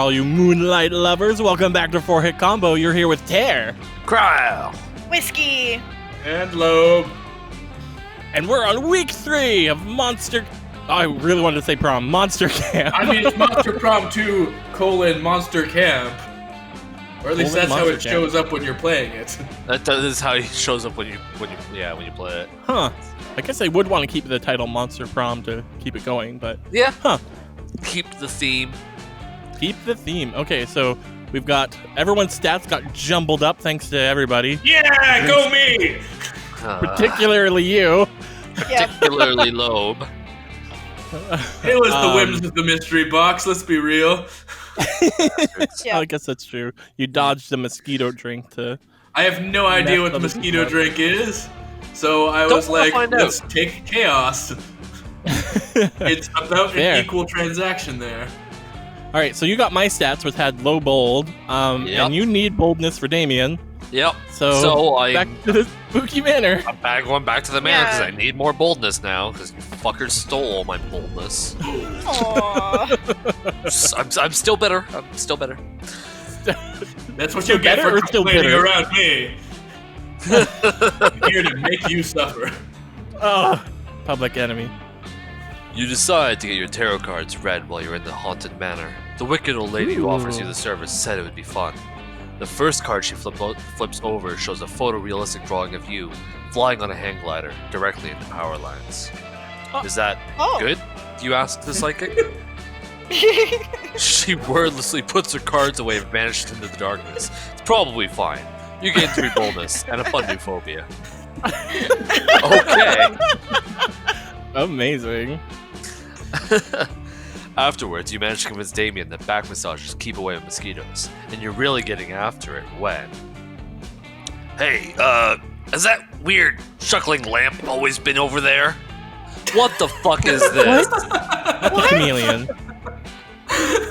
all you moonlight lovers. Welcome back to 4-Hit Combo. You're here with Tear. Cryle. Whiskey. And Loeb. And we're on week 3 of Monster... I really wanted to say Prom. Monster Camp. I mean, it's Monster Prom 2, Monster Camp. Or at least that's how it shows up when you're playing it. That is how it shows up when you play it. Huh. I guess I would want to keep the title Monster Prom to keep it going, but... Yeah. Huh. Keep the theme. Keep the theme. Okay, so we've got... Everyone's stats got jumbled up thanks to everybody. Yeah, go me! Particularly you. Particularly Loeb. It was the whims of the mystery box, let's be real. Yeah. I guess that's true. You dodged the mosquito drink to... I have no idea what the mosquito drink is, so I was like, let's take chaos. It's about an equal transaction there. All right, so you got my stats, which had low bold, and you need boldness for Damien. Yep. So back to the spooky manor. I'm going back to the manor because I need more boldness now because you fuckers stole all my boldness. I'm still bitter. I'm still bitter. That's what you get for complaining around me. I'm here to make you suffer. Oh, public enemy. You decide to get your tarot cards read while you're in the haunted manor. The wicked old lady who offers you the service said it would be fun. The first card she flips over shows a photorealistic drawing of you flying on a hang glider directly into power lines. Is that good? You ask the psychic. She wordlessly puts her cards away and vanishes into the darkness. It's probably fine. You gain 3 boldness and a fun new phobia. Okay. Amazing. Afterwards, you manage to convince Damien that back massages keep away mosquitoes, and you're really getting after it when... Hey, has that weird chuckling lamp always been over there? What the fuck is this? That's a chameleon.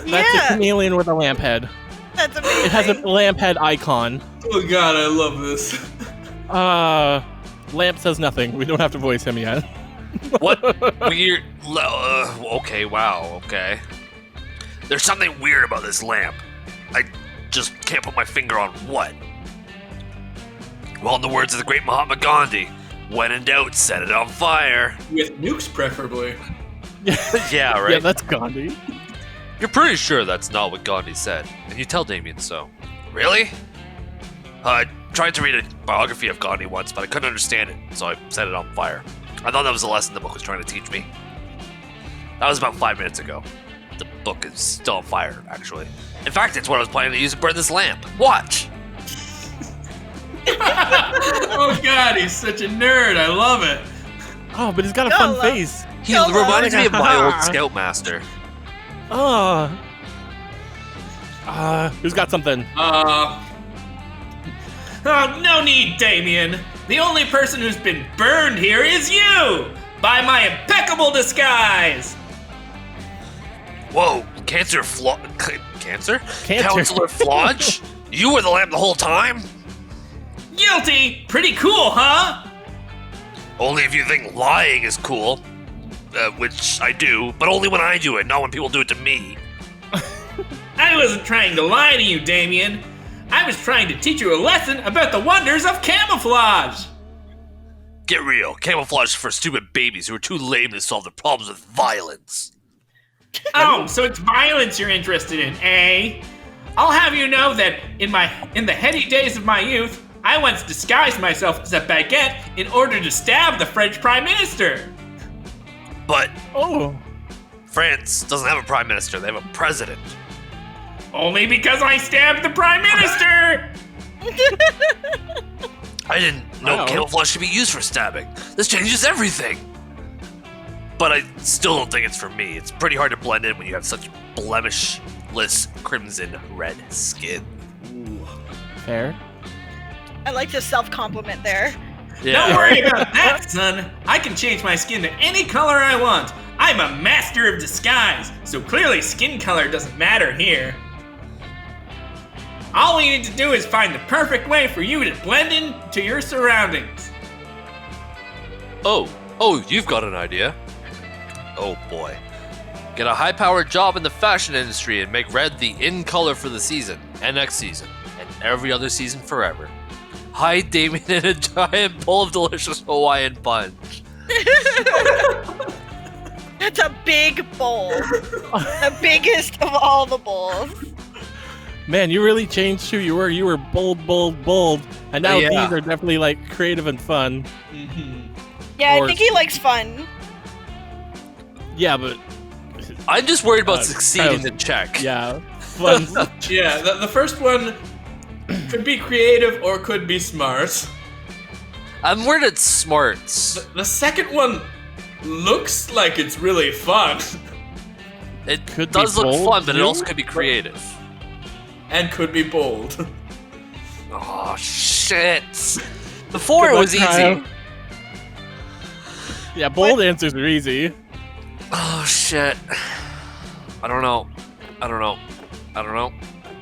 That's a chameleon with a lamp head. That's amazing. It has a lamp head icon. Oh god, I love this. Lamp says nothing. We don't have to voice him yet. What weird... okay, wow, okay. There's something weird about this lamp. I just can't put my finger on what. Well, in the words of the great Mahatma Gandhi, when in doubt, set it on fire. With nukes, preferably. Yeah, right? Yeah, that's Gandhi. You're pretty sure that's not what Gandhi said, and you tell Damien so. Really? I tried to read a biography of Gandhi once, but I couldn't understand it, so I set it on fire. I thought that was the lesson the book was trying to teach me. That was about 5 minutes ago. The book is still on fire, actually. In fact, it's what I was planning to use to burn this lamp. Watch! Oh god, he's such a nerd. I love it. Oh, but he's got a fun face. He reminds me of my old scoutmaster. Who's got something? Oh, no need, Damien. The only person who's been burned here is you! By my impeccable disguise! Whoa, Cancer? Counselor Flodge? You were the lamp the whole time? Guilty! Pretty cool, huh? Only if you think lying is cool. Which I do, but only when I do it, not when people do it to me. I wasn't trying to lie to you, Damien. I was trying to teach you a lesson about the wonders of camouflage. Get real. Camouflage is for stupid babies who are too lame to solve their problems with violence. Oh, so it's violence you're interested in, eh? I'll have you know that in the heady days of my youth, I once disguised myself as a baguette in order to stab the French Prime Minister. But France doesn't have a Prime Minister, they have a president. Only because I stabbed the Prime Minister! I didn't know camouflage could be used for stabbing. This changes everything. But I still don't think it's for me. It's pretty hard to blend in when you have such blemishless crimson red skin. Ooh. Fair. I like the self-compliment there. Yeah. Don't worry about that, son. I can change my skin to any color I want. I'm a master of disguise, so clearly skin color doesn't matter here. All we need to do is find the perfect way for you to blend into your surroundings. Oh, you've got an idea. Oh boy. Get a high-powered job in the fashion industry and make red the in color for the season, and next season, and every other season forever. Hide Damien in a giant bowl of delicious Hawaiian punch. That's a big bowl. The biggest of all the bowls. Man, you really changed who you were. You were bold, bold, bold. And now Yeah. these are definitely like creative and fun. Yeah, Or- I think he likes fun. Yeah, but I'm just worried about Uh, succeeding Kyle's- the check. yeah, fun. Yeah, the first one could be creative or could be smart. I'm worried it's smarts. The second one looks like it's really fun It Could be does look bold, fun, but it too? also could be creative. and could be bold. Oh, shit. Before Good it luck, was easy. Kyle. Yeah, bold answers are easy. Oh, shit. I don't know. I don't know. I don't know.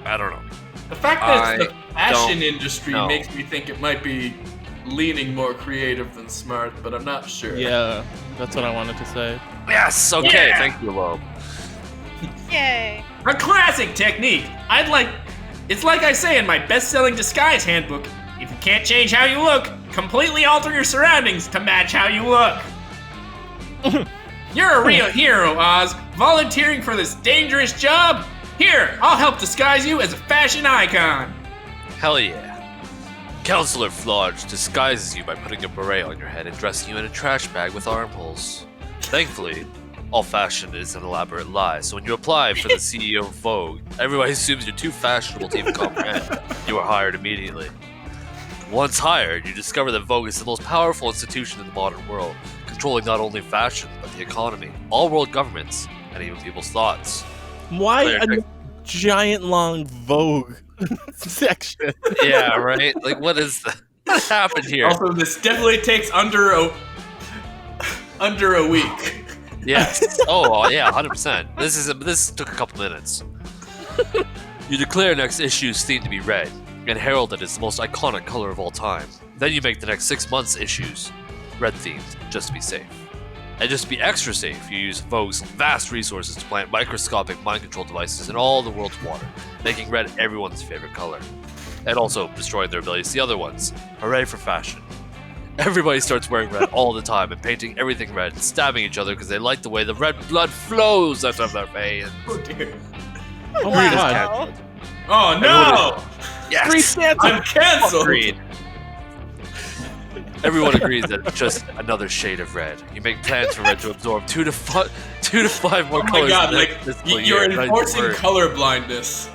I don't know. The fact that it's I the fashion don't industry know. makes me think it might be leaning more creative than smart, but I'm not sure. Yeah, that's what I wanted to say. Yes, okay, Yeah. thank you, Loeb. Yay. A classic technique. It's like I say in my best-selling disguise handbook. If you can't change how you look, completely alter your surroundings to match how you look. You're a real hero, Oz. Volunteering for this dangerous job? Here, I'll help disguise you as a fashion icon. Hell yeah. Counselor Flodge disguises you by putting a beret on your head and dressing you in a trash bag with armholes. Thankfully, all fashion is an elaborate lie, so when you apply for the CEO of Vogue, everybody assumes you're too fashionable to even comprehend. You are hired immediately. Once hired, you discover that Vogue is the most powerful institution in the modern world, controlling not only fashion, but the economy, all world governments, and even people's thoughts. Why Player a check. giant long Vogue section? Yeah, right? Like, what happened here? Also, this definitely takes under a week. Yes. Oh, yeah, 100%. This took a couple minutes. You declare next issue's theme to be red, and herald it as the most iconic color of all time. Then you make the next 6 months' issues red themed, just to be safe. And just to be extra safe, you use Vogue's vast resources to plant microscopic mind control devices in all the world's water, making red everyone's favorite color. And also destroying their abilities to the other ones. Hooray for fashion. Everybody starts wearing red all the time and painting everything red and stabbing each other because they like the way the red blood flows out of their veins. Oh dear. Oh my god. Wow. Oh no! Yes! I'm canceled. Agreed. Everyone agrees that it's just another shade of red. You make plans for red to absorb 2 to 5 more Oh my colors. god, in the like next fiscal you're year. Nice enforcing word. color blindness.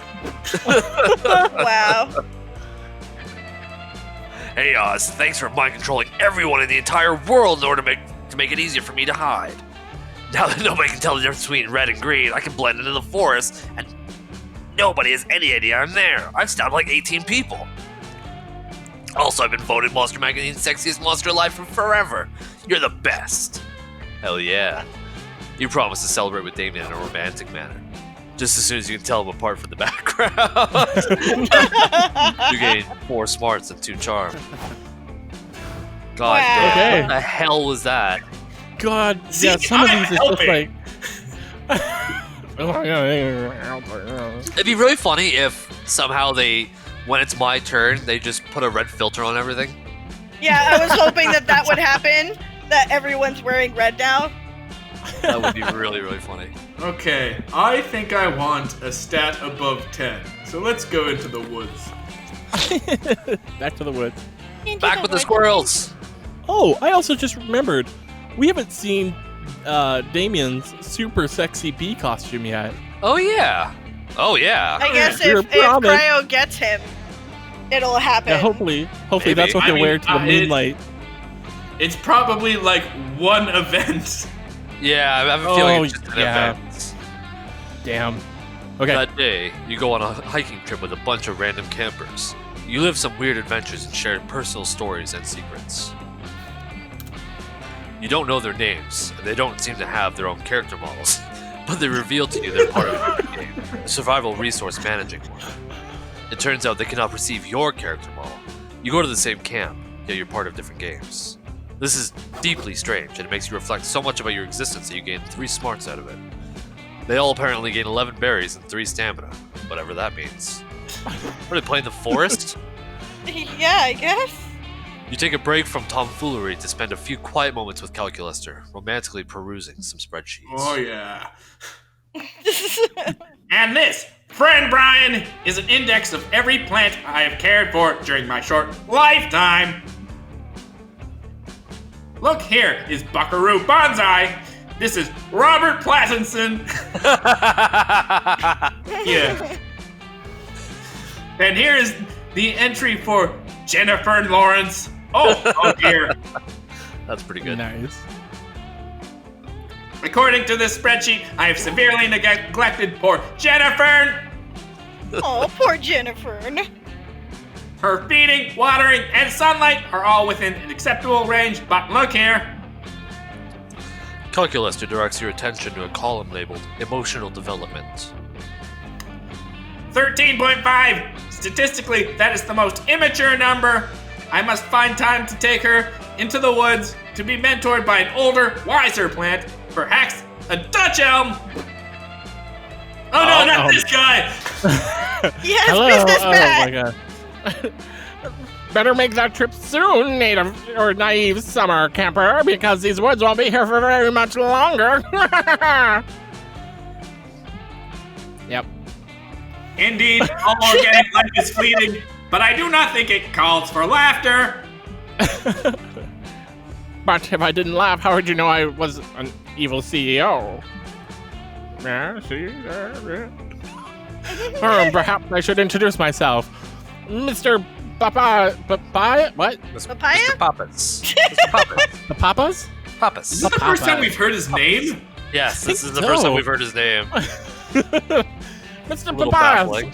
Wow. Hey Oz, thanks for mind controlling everyone in the entire world in order to make it easier for me to hide. Now that nobody can tell the difference between red and green, I can blend into the forest, and nobody has any idea I'm there. I've stabbed like 18 people. Also, I've been voted Monster Magazine's sexiest monster alive for forever. You're the best. Hell yeah. You promise to celebrate with Damien in a romantic manner. Just as soon as you can tell them apart from the background. You gain 4 smarts and 2 charm. God Wow. damn, Okay. what the hell was that? God, See, yeah, some of I'm these is just helping. like. It'd be really funny if somehow when it's my turn, they just put a red filter on everything. Yeah, I was hoping that would happen. That everyone's wearing red now. That would be really, really funny. Okay, I think I want a stat above 10. So let's go into the woods. Back to the woods. Back with the squirrels! Oh, I also just remembered, we haven't seen Damien's super sexy bee costume yet. Oh yeah! Oh yeah! I guess You're if promised. Cryo gets him, it'll happen. Yeah, hopefully Maybe. that's what I they mean, wear to the moonlight. It's probably like one event. Yeah, I have a feeling Oh, it's just an yeah. event. Damn. Okay. That day, you go on a hiking trip with a bunch of random campers. You live some weird adventures and share personal stories and secrets. You don't know their names, and they don't seem to have their own character models, but they reveal to you they're part of a game, a survival resource managing one. It turns out they cannot perceive your character model. You go to the same camp, yet you're part of different games. This is deeply strange, and it makes you reflect so much about your existence that you gain 3 smarts out of it. They all apparently gain 11 berries and 3 stamina, whatever that means. Are they playing the forest? Yeah, I guess. You take a break from tomfoolery to spend a few quiet moments with Calculaster, romantically perusing some spreadsheets. Oh, yeah. And this, friend Brian, is an index of every plant I have cared for during my short lifetime. Look, here is Buckaroo Bonsai. This is Robert Plattinson. Yeah. And here is the entry for Jennifer Lawrence. Oh dear. That's pretty good. Nice. According to this spreadsheet, I have severely neglected poor Jennifer. Oh, poor Jennifer. Her feeding, watering, and sunlight are all within an acceptable range, but look here. Calculaster directs your attention to a column labeled Emotional Development. 13.5. Statistically, that is the most immature number. I must find time to take her into the woods to be mentored by an older, wiser plant, perhaps a Dutch elm. Oh no, not this guy! Yes, Hello. business Oh back. my god. Better make that trip soon, native or naive summer camper, because these woods won't be here for very much longer. Yep. Indeed, all organic life is fleeting, but I do not think it calls for laughter. But if I didn't laugh, how would you know I was an evil CEO? Yeah, see? Perhaps I should introduce myself. Mr. Papa... What? Papaya? Mr. Papas. Mr. Papas. The Papas? Is Papas. this the first time we've heard his name? Yes, this is the No. first time we've heard his name. Mr. A little Papas baffling.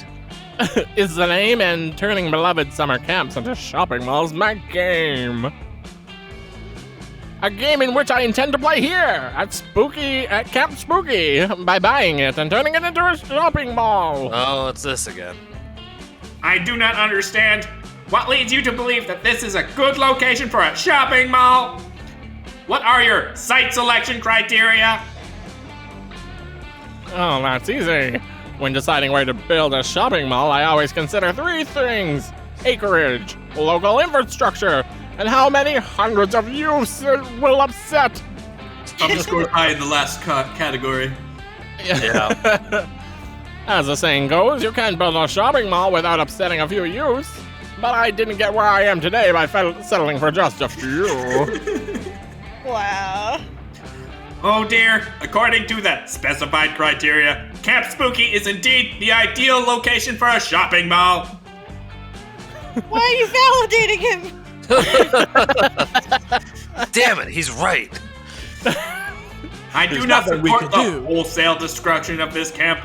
is the name, and turning beloved summer camps into shopping malls my game. A game in which I intend to play here at Camp Spooky by buying it and turning it into a shopping mall. Oh, it's this again. I do not understand. What leads you to believe that this is a good location for a shopping mall? What are your site selection criteria? Oh, that's easy. When deciding where to build a shopping mall, I always consider 3 things: acreage, local infrastructure, and how many hundreds of youths it will upset. I'm just going high in the last category. Yeah. As the saying goes, you can't build a shopping mall without upsetting a few youths. But I didn't get where I am today by settling for just a few. Wow. Oh dear, according to the specified criteria, Camp Spooky is indeed the ideal location for a shopping mall. Why are you validating him? Damn it, he's right. I do There's not nothing we support the can do. wholesale destruction of this camp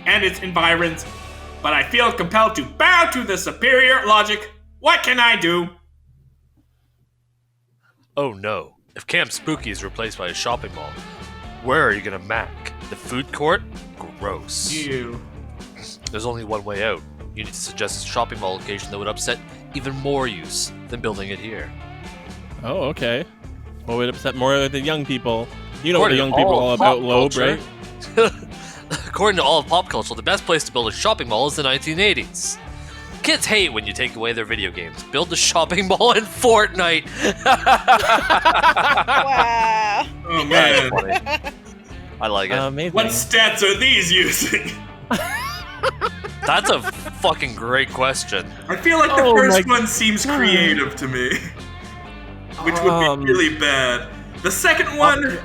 and its environs, but I feel compelled to bow to the superior logic. What can I do? Oh no. If Camp Spooky is replaced by a shopping mall, where are you gonna mac? The food court? Gross. You. There's only one way out. You need to suggest a shopping mall location that would upset even more use than building it here. Oh, okay. What would upset more of the young people? You know what the According young to people all are all of about, pop Loeb, culture- right? According to all of pop culture, the best place to build a shopping mall is the 1980s. Kids hate when you take away their video games. Build a shopping mall in Fortnite. Wow. Oh That's man. funny. I like it. Amazing. What stats are these using? That's a fucking great question. I feel like the Oh first my one seems creative to me, which would be really bad. The second one,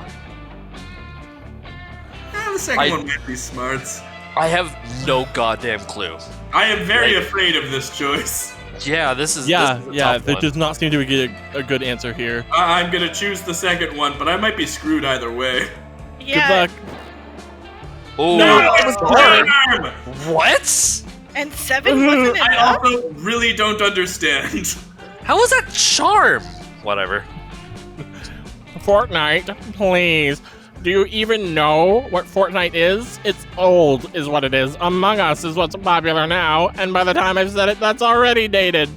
the second one might be smarts. I have no goddamn clue. I am very Like- afraid of this choice. Yeah, this is Yeah, this is a yeah. tough There one. does not seem to be a good answer here. I'm gonna choose the second one, but I might be screwed either way. Yeah. Good luck. Ooh, No, it's charm. charm! What? And 7 wasn't I enough? also really don't understand. How is that charm? Whatever. Fortnite, please. Do you even know what Fortnite is? It's old, is what it is. Among Us is what's popular now, and by the time I've said it, that's already dated.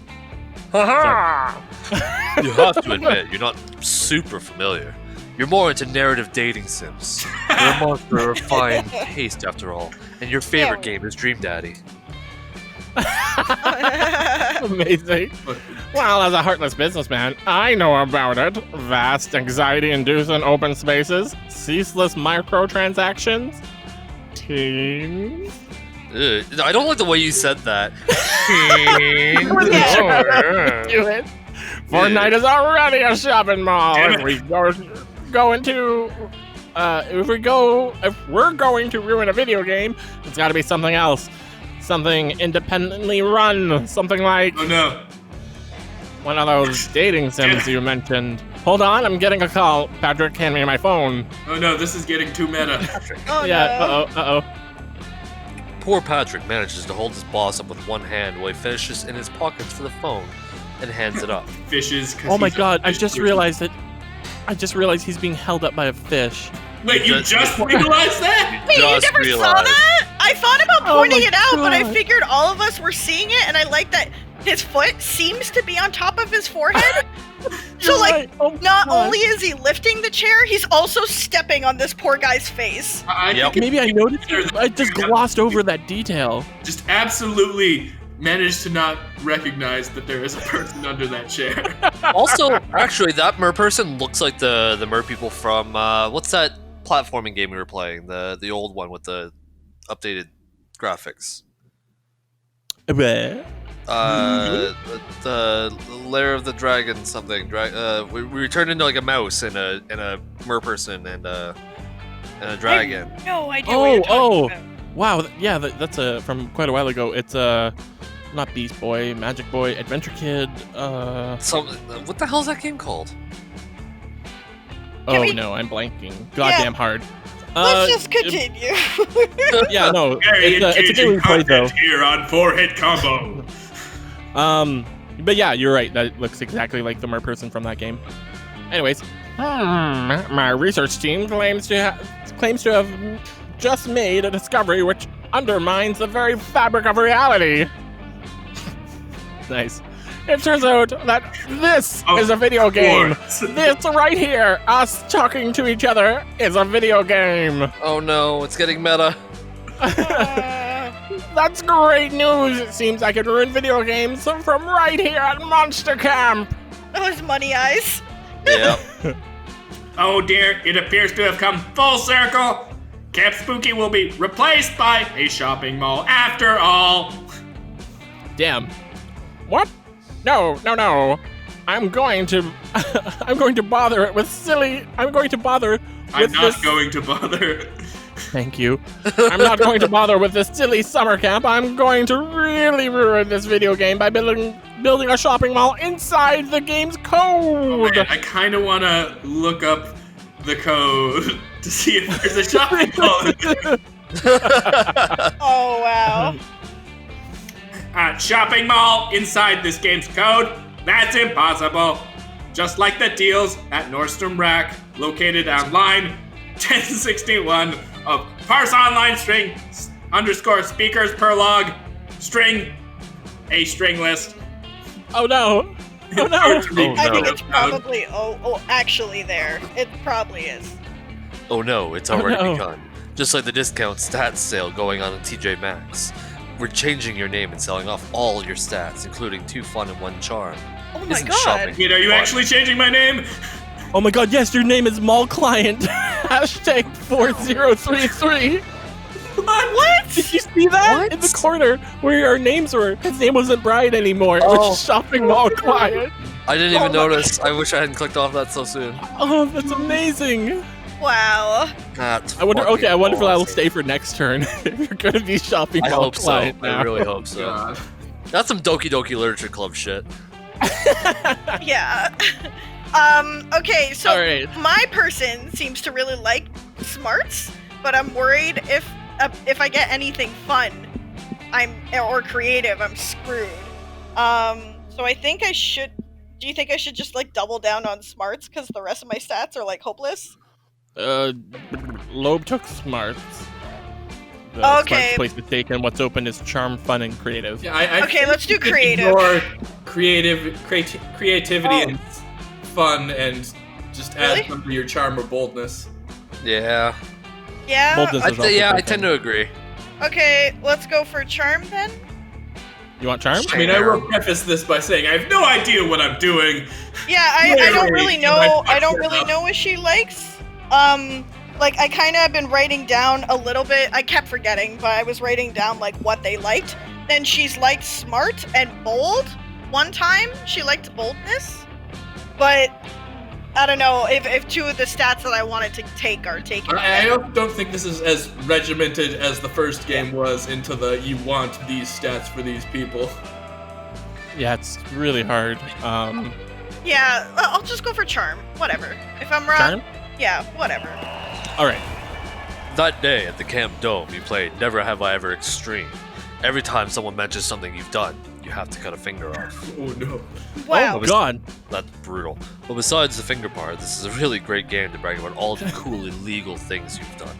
You have to admit, you're not super familiar. You're more into narrative dating sims. a monster of fine taste, after all. And your favorite game is Dream Daddy. Amazing. Well, as a heartless businessman, I know about it. Vast anxiety-inducing open spaces, ceaseless microtransactions, teams. I don't like the way you said that. Do it. Fortnite is already a shopping mall. If we're going to ruin a video game, it's got to be something else. Something independently run. Something like Oh no. one of those dating sims you mentioned. Hold on, I'm getting a call. Patrick, hand me my phone. Oh no, this is getting too meta. Oh Yeah, no. uh-oh. Poor Patrick manages to hold his boss up with one hand while he finishes in his pockets for the phone and hands it up. Fishes. Oh my god, I just realized he's being held up by a fish. Wait, you just realized that? Wait, you Just never saw realized. that? I thought about Oh pointing my it out, but I God. figured all of us were seeing it, and I like that his foot seems to be on top of his forehead. So, You're like, right. Oh my not God. only is he lifting the chair, he's also stepping on this poor guy's face. I Yep. think Maybe I noticed it, but I just glossed over that detail. just absolutely managed to not recognize that there is a person under that chair. Also, actually, that mer person looks like the mer people from what's that platforming game we were playing? The old one with the updated graphics. Bleh. The Lair of the Dragon something. We turned into like a mouse and a mer person and a dragon. No idea what you're talking about. Wow, yeah, that's from quite a while ago. It's not Beast Boy, Magic Boy, Adventure Kid. What the hell is that game called? Oh we- no, I'm blanking. Goddamn hard. Let's just continue. Yeah, no, Very it's a game we engaging played though. content here on Four-Hit Combo. But yeah, you're right. That looks exactly like the mer person from that game. Anyways, my research team claims to have just made a discovery which undermines the very fabric of reality. Nice. It turns out that this is a video game. This right here, us talking to each other, is a video game. Oh no, it's getting meta. That's great news. It seems I could ruin video games from right here at Monster Camp. Those money eyes. Yeah. Oh dear, it appears to have come full circle. Camp Spooky will be replaced by a shopping mall after all. Damn. What? No. I'm going to bother it with silly. I'm going to bother I'm with not this. going to bother. Thank you. I'm not going to bother with this silly summer camp. I'm going to really ruin this video game by building a shopping mall inside the game's Oh, code. man, I kind of want to look up the code to see if there's a shopping mall. Oh, wow. Shopping mall inside this game's code? That's impossible. Just like the deals at Nordstrom Rack, located on line 1061 of parse online string _ speakers per log string a string list. Oh no. Oh no. I think no. it's probably, actually there. It probably is. Oh no, it's already no. begun. Just like the discount stats sale going on at TJ Maxx. We're changing your name and selling off all your stats, including 2 fun and 1 charm. Oh my Isn't god. shopping Wait, are you fun? actually changing my name? Oh my god, yes, your name is Mall Client. Hashtag 4033. What? Did you see that? What? In the corner where our names were. His name wasn't Brian anymore. It was Shopping Mall Client. I didn't Oh even my- notice. I wish I hadn't clicked off that so soon. Oh, that's amazing. Wow. That's I wonder if fucking that'll awesome. stay for next turn. If you're gonna be Shopping I Mall hope so. Client now. I really hope so. God. That's some Doki Doki Literature Club shit. Yeah. Okay, so Alright. my person seems to really like smarts, but I'm worried if I get anything fun, or creative, I'm screwed. So I think I should. Do you think I should just like double down on smarts because the rest of my stats are like hopeless? Loeb took Smarts. The Okay. Smarts place is taken. What's open is Charm, Fun, and Creative. Yeah, I Okay, think let's do you could creative. Ignore creativity Oh. and fun, and just add Really? some to your charm or boldness. Yeah. Yeah. Boldness is also I pretty tend to agree. Okay, let's go for charm then. You want charm? I mean, I will preface this by saying I have no idea what I'm doing. Yeah, I don't really Clearly, know. I I don't fucked really up. know what she likes. Like I kind of have been writing down a little bit. I kept forgetting, but I was writing down like what they liked. Then she's liked smart and bold. One time she liked boldness, but I don't know if two of the stats that I wanted to take are taken. I don't think this is as regimented as the first game was into the you want these stats for these people. Yeah, it's really hard. Yeah, I'll just go for charm. Whatever. If I'm wrong, Charm? yeah, whatever. All right. That day at the Camp Dome, you played Never Have I Ever Extreme. Every time someone mentions something you've done, you have to cut a finger off. Oh no. Wow. Oh God. That's brutal. But besides the finger part, this is a really great game to brag about all the cool illegal things you've done.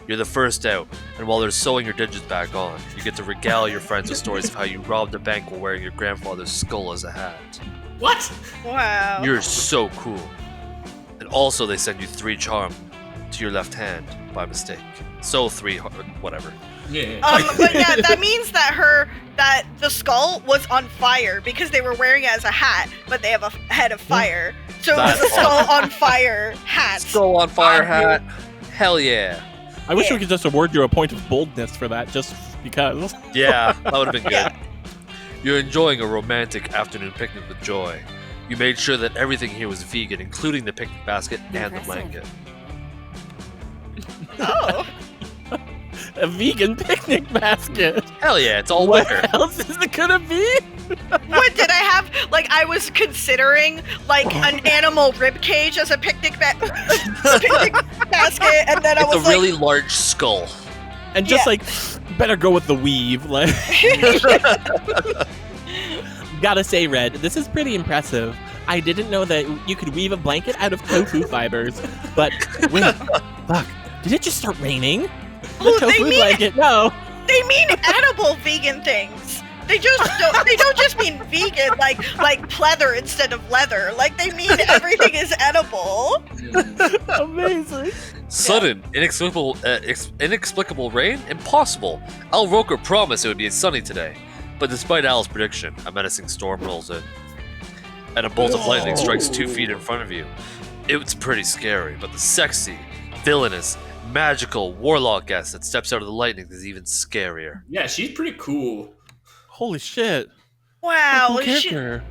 You're the first out, and while they're sewing your digits back on, you get to regale your friends with stories of how you robbed a bank while wearing your grandfather's skull as a hat. What? Wow. You're so cool. And also they send you 3 charm to your left hand by mistake. So 3, whatever. Yeah. But yeah, that means that that the skull was on fire because they were wearing it as a hat, but they have a head of fire. So it was That's a skull on fire hat. Skull on fire hat. Hell yeah. I wish Yeah. we could just award you a point of boldness for that, just because. Yeah, that would have been good. Yeah. You're enjoying a romantic afternoon picnic with Joy. You made sure that everything here was vegan, including the picnic basket and the blanket. Oh. A vegan picnic basket. Hell yeah, it's all What wicker. else is it gonna be? What did I have? Like I was considering like an animal rib cage as a picnic basket, and then I It's was a really large skull. And just Yeah. like, better go with the weave. Like, gotta say, Red, this is pretty impressive. I didn't know that you could weave a blanket out of tofu fibers. But wait, fuck, did it just start raining? The Oh, they tofu mean- blanket? No. They mean edible vegan things. They don't just mean vegan like pleather instead of leather. Like they mean everything is edible. Amazing. Sudden, inexplicable rain? Impossible. Al Roker promised it would be sunny today. But despite Al's prediction, a menacing storm rolls in. And a bolt of lightning strikes 2 feet in front of you. It's pretty scary, but the sexy, villainous, magical warlock guest that steps out of the lightning is even scarier. Yeah, she's pretty cool. Holy shit. Wow. Cool character.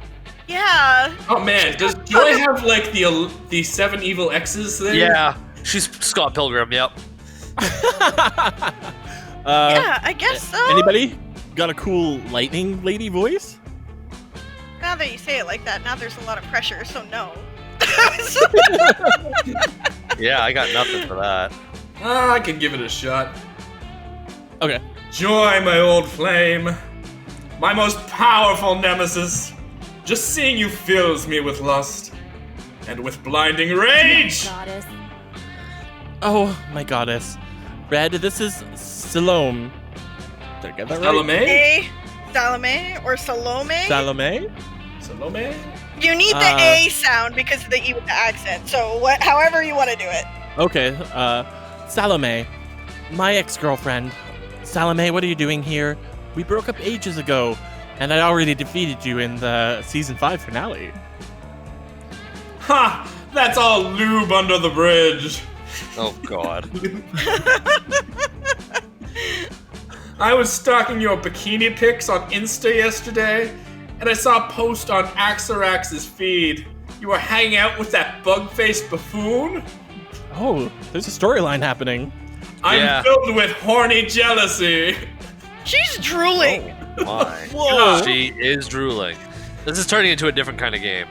Yeah. Oh man, does Joy have like the 7 evil X's thing? Yeah, she's Scott Pilgrim, yep. Yeah, I guess so. Anybody got a cool lightning lady voice? Now that you say it like that, now there's a lot of pressure, so no. Yeah, I got nothing for that. I can give it a shot. Okay. Joy, my old flame. My most powerful nemesis. Just seeing you fills me with lust. And with blinding rage! Goddess. Oh, my goddess. Red, this is Salome. Did I get that right? Salome? Salome or Salome? Salome? Salome? You need the A sound because of the E with the accent. So however you want to do it. Okay, Salome. My ex-girlfriend. Salome, what are you doing here? We broke up ages ago, and I already defeated you in the season 5 finale. Ha! That's all lube under the bridge. Oh god. I was stalking your bikini pics on Insta yesterday, and I saw a post on Axarax's feed. You were hanging out with that bug-faced buffoon? Oh, there's a storyline happening. I'm Yeah. filled with horny jealousy. She's drooling. My. Whoa. She is drooling. This is turning into a different kind of game.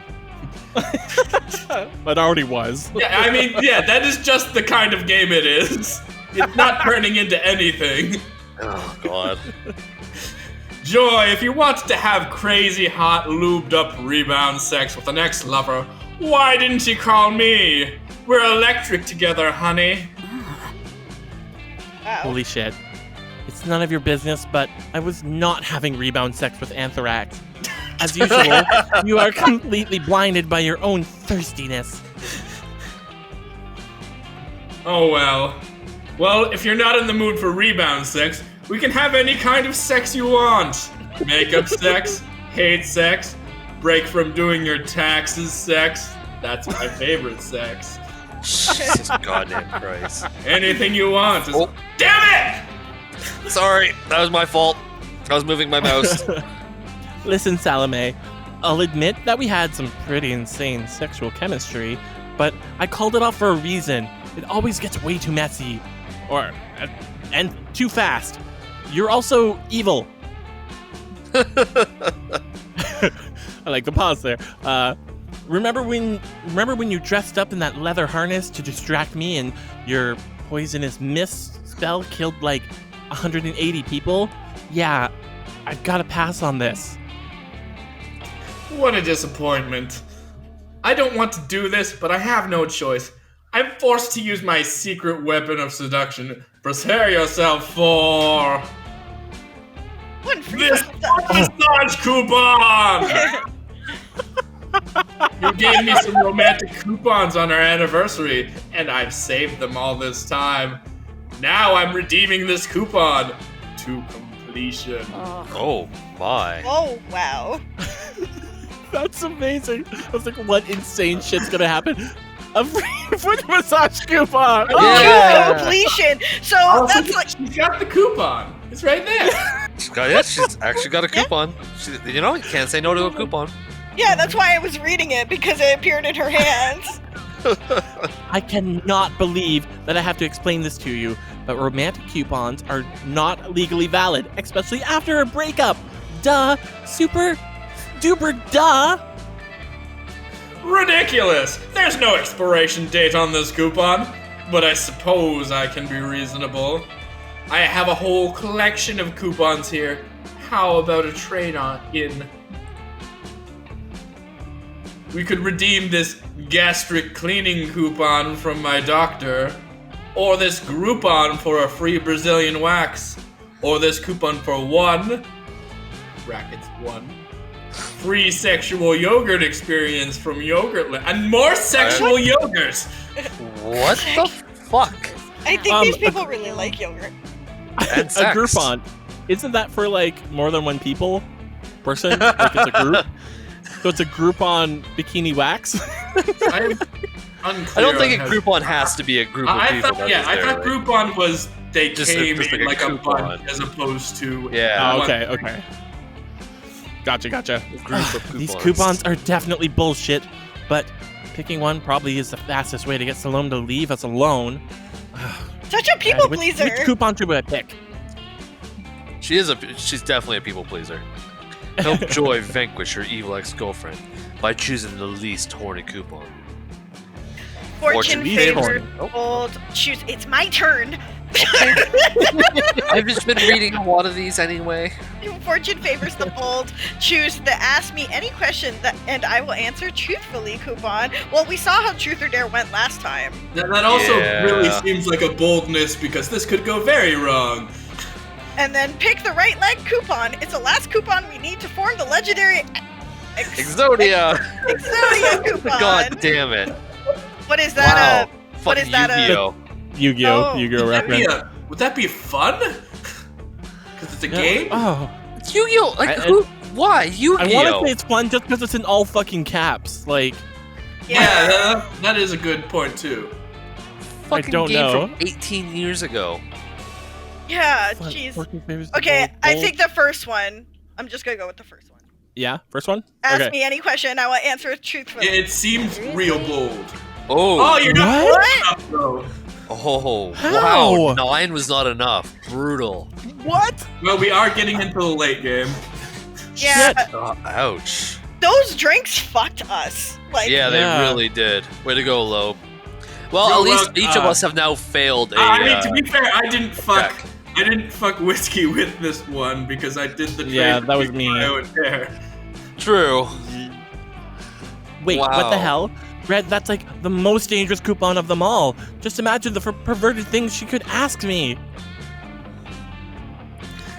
It already was. Yeah, I mean, yeah, that is just the kind of game it is. It's not turning into anything. Oh god. Joy, if you want to have crazy hot lubed up rebound sex with an ex-lover, why didn't you call me? We're electric together, honey. Wow. Holy shit. It's none of your business, but I was not having rebound sex with Anthrax. As usual, you are completely blinded by your own thirstiness. Oh well. Well, if you're not in the mood for rebound sex, we can have any kind of sex you want. Makeup sex, hate sex, break from doing your taxes sex. That's my favorite sex. Jesus goddamn Christ. Anything you want. Oh. Damn it! Sorry, that was my fault. I was moving my mouse. Listen, Salome, I'll admit that we had some pretty insane sexual chemistry, but I called it off for a reason. It always gets way too messy. And too fast. You're also evil. I like the pause there. Remember when you dressed up in that leather harness to distract me and your poisonous mist spell killed like 180 people? Yeah, I've got to pass on this. What a disappointment. I don't want to do this, but I have no choice. I'm forced to use my secret weapon of seduction. Prepare yourself for One free this massage. massage coupon! You gave me some romantic coupons on our anniversary, and I've saved them all this time. Now I'm redeeming this coupon to completion. Oh my. Oh, wow. That's amazing. I was like, what insane shit's gonna happen? A free foot massage coupon! Oh, Yeah. Completion. So that's like, She's got the coupon. It's right there. She's actually got a coupon. You know, you can't say no to a coupon. yeah, that's why I was reading it, because it appeared in her hands. I cannot believe that I have to explain this to you, but romantic coupons are not legally valid, especially after a breakup. Duh. Super duper duh. Ridiculous! There's no expiration date on this coupon, but I suppose I can be reasonable. I have a whole collection of coupons here. How about a trade-in? We could redeem this gastric cleaning coupon from my doctor, or this Groupon for a free Brazilian wax, or this coupon for one free sexual yogurt experience from Yogurtland, and more sexual yogurts. What the fuck? I think these people really like yogurt. And A sex. Groupon. Isn't that for like more than one person? Like it's a group? So it's a Groupon bikini wax? I'm unclear. I don't think on a how- Groupon has to be a group of I people. thought, yeah, I thought Groupon was they Just came like in a like a coupon. bunch as opposed to Yeah. Oh, one- okay. Gotcha. Group of These coupons. coupons are definitely bullshit, but picking one probably is the fastest way to get Salome to leave us alone. Such a people Which pleaser. coupon should I pick? She's definitely a people pleaser. Help Joy vanquish her evil ex-girlfriend by choosing the least horny coupon. Fortune Fortune favors favors. bold. Choose. It's my turn. I've just been reading a lot of these anyway. Fortune favors the bold. Choose the ask me any question and I will answer truthfully coupon. Well, we saw how Truth or Dare went last time. That also Yeah. really seems like a boldness because this could go very wrong. And then pick the right leg coupon. It's the last coupon we need to form the legendary Exodia! Exodia coupon. God damn it. What is that? Wow. what is Fucking that, Yu-Gi-Oh! Yu-Gi-Oh! Oh. Yu-Gi-Oh! reference. Would that be fun? Because it's a game? Oh. Yu-Gi-Oh! Like, I- who? Why? I Yu-Gi-Oh! want to say it's fun just because it's in all fucking caps. Like, Yeah. That is a good point too. Fucking don't game know. from 18 years ago. Yeah, fun- jeez. Fortune favors the Okay, bold. I think the first one. I'm just gonna go with the first one. Yeah, first one? Ask Okay. me any question, I will answer it truthfully. It seems real bold. Oh, Oh, you're not What? enough, though. oh, How? wow. 9 was not enough. Brutal. What? Well, we are getting into the late game. Yeah, Shit. Ouch. those drinks fucked us. Like, Yeah, they Yeah. really did. Way to go, Loeb. Well, Yo, at least well, each of us have now failed a. I mean, to be fair, I didn't fuck. check. I didn't fuck whiskey with this one because I did the trade. Yeah, that was between me. Mayo and Dare. True. Wait, what the Wow. hell? Red, that's like the most dangerous coupon of them all. Just imagine the perverted things she could ask me.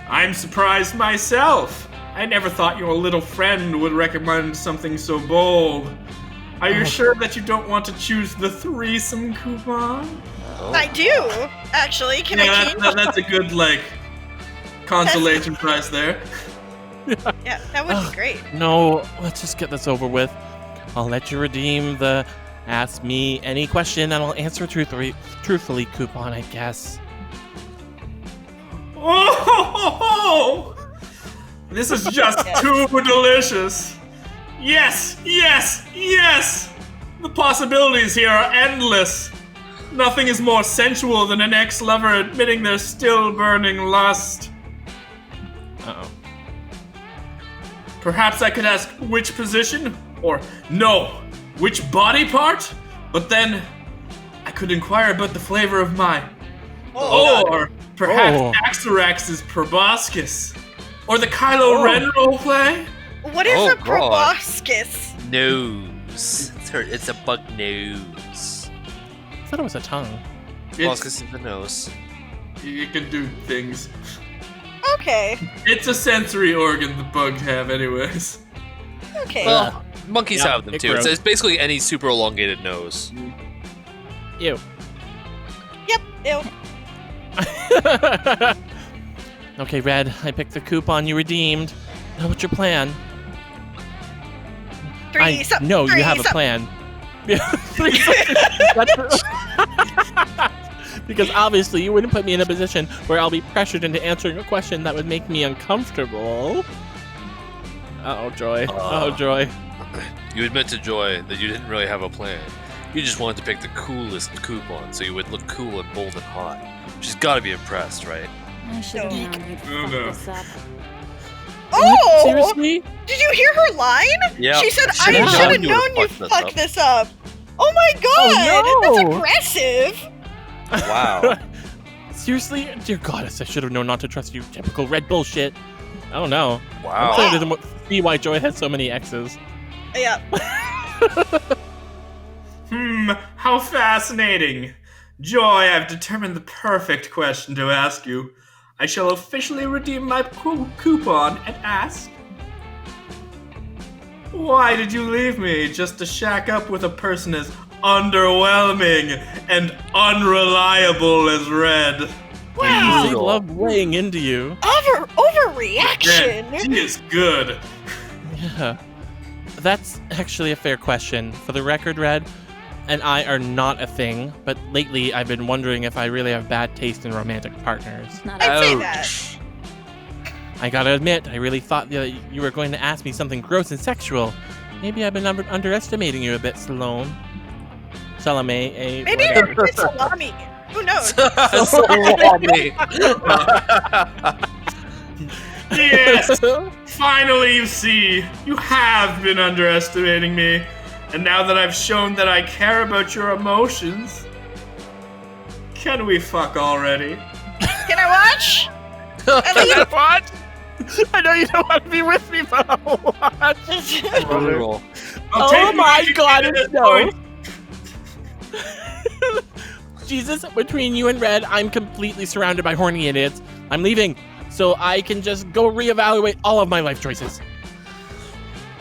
I'm surprised myself. I never thought your little friend would recommend something so bold. Are you sure that you don't want to choose the threesome coupon? I do, actually. Can I change? That's a good, consolation prize there. Yeah, that would be great. No, let's just get this over with. I'll let you redeem the ask me any question and I'll answer truthfully coupon, I guess. Oh! This is just too delicious. Yes! The possibilities here are endless. Nothing is more sensual than an ex-lover admitting their still burning lust. Uh-oh. Perhaps I could ask which position? Or, no, which body part? But then, I could inquire about the flavor of mine. Or, perhaps Axorax's proboscis. Or the Kylo Ren roleplay? What is a proboscis? Nose. It's a bug nose. I thought it was a tongue. Proboscis is the nose. You can do things. Okay. It's a sensory organ the bugs have anyways. Okay. Well, monkeys Yeah, have them it too. grows. It's basically any super elongated nose. Ew. Yep. Ew. Okay, Red, I picked the coupon you redeemed. Now what's your plan? No, you have a plan. Because obviously you wouldn't put me in a position where I'll be pressured into answering a question that would make me uncomfortable. Uh-oh, Joy. Joy. You admit to Joy that you didn't really have a plan. You just wanted to pick the coolest coupon so you would look cool and bold and hot. She's gotta be impressed, right? I should have known you'd fuck this up. Oh! Seriously? Did you hear her line? Yeah. She said, Should've I should have known known you you would've fucked this up. Oh my god! Oh, no. That's aggressive! Wow. Seriously? Dear goddess, I should have known not to trust you. Typical Red bullshit. I don't know. I'm Wow. starting to see why Joy has so many exes. Yeah. How fascinating. Joy, I've determined the perfect question to ask you. I shall officially redeem my coupon and ask, why did you leave me just to shack up with a person as underwhelming and unreliable as Red? Wow. They love weighing into you. Overreaction. Red, she is good. Yeah. That's actually a fair question. For the record, Red and I are not a thing, but lately I've been wondering if I really have bad taste in romantic partners. Not I'd say a- that. I gotta admit, I really thought that you were going to ask me something gross and sexual. Maybe I've been underestimating you a bit, Salome. Maybe whatever. it's salami. Who knows? Salami. Yes! Finally, you see, you have been underestimating me. And now that I've shown that I care about your emotions, can we fuck already? Can I watch? At least What? I know you don't want to be with me, but I'll watch. Brutal. I'll take Oh my you god, at it's this no. point. Jesus, between you and Red, I'm completely surrounded by horny idiots. I'm leaving, so I can just go reevaluate all of my life choices.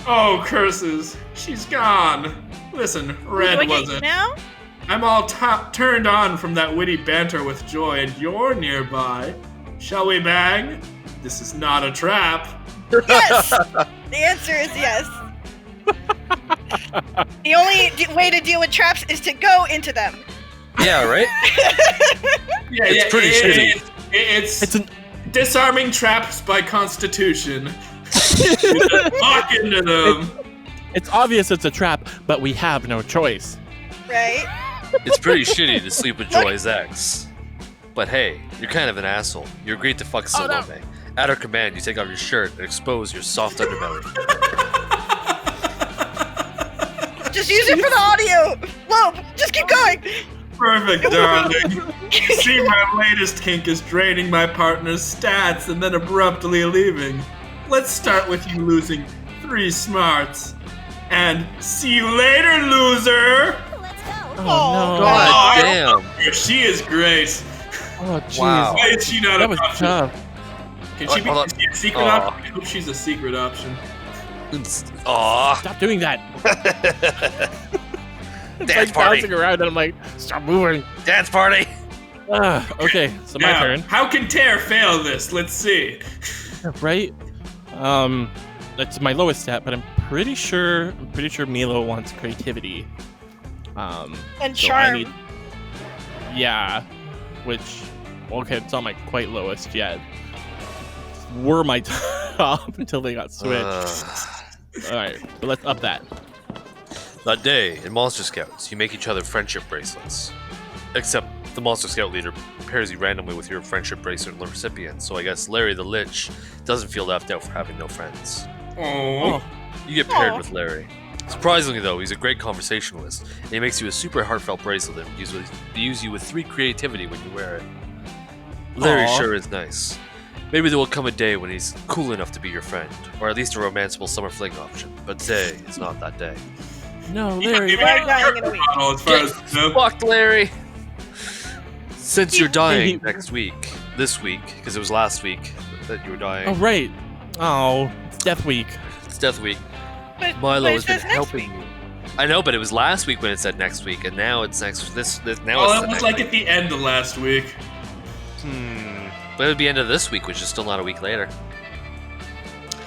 Oh, curses. She's gone. Listen, Do I Red get you wasn't. now? I'm all turned on from that witty banter with Joy, and you're nearby. Shall we bang? This is not a trap. Yes! The answer is yes. The only way to deal with traps is to go into them. Yeah, right? Yeah, It's pretty shitty. It's an disarming traps by constitution. Walk into them. It's obvious it's a trap, but we have no choice. Right? It's pretty shitty to sleep with Joy's ex. But hey, you're kind of an asshole. You agreed to fuck Oh, no. Salome. At her command, you take off your shirt and expose your soft underbelly. Just use it for the audio. Loeb, just keep going. Perfect, darling. See, my latest kink is draining my partner's stats and then abruptly leaving. Let's start with you losing 3 smarts. And see you later, loser! Let's go. Oh, no. God Oh, damn. She is great. Oh, jeez. Wow. Why is she not That an was option? tough. Can she be Hold on. is she a secret Aw. option? I hope she's a secret option. Aw. Stop doing that. It's Dance like party. bouncing around, and I'm like, stop moving. Dance party. Okay, so my Now, turn. how can Tear fail this? Let's see. Right? That's my lowest stat, but I'm pretty sure Milo wants creativity. And So charm. Yeah, which okay, it's not my quite lowest yet. Were my top until they got switched. All right, but let's up that. That day, in Monster Scouts, you make each other friendship bracelets. Except the Monster Scout leader pairs you randomly with your friendship bracelet recipient, so I guess Larry the Lich doesn't feel left out for having no friends. Oh. You get paired Aw. with Larry. Surprisingly, though, he's a great conversationalist, and he makes you a super heartfelt bracelet and use you with 3 creativity when you wear it. Larry Aw. sure is nice. Maybe there will come a day when he's cool enough to be your friend, or at least a romanceable summer fling option, but today is not that day. No, Larry. We're dying in a week. Oh, as far as no. Fucked, Larry! Since you're dying Hey. next week, this week, because it was last week that you were dying, Oh right. Oh, it's Death Week. it's Death Week. But, Milo but it has been says next helping week. you. I know, but it was last week when it said next week, and now it's next. This now Oh, it's it the was next like week. at the end of last week. But it would be end of this week, which is still not a week later.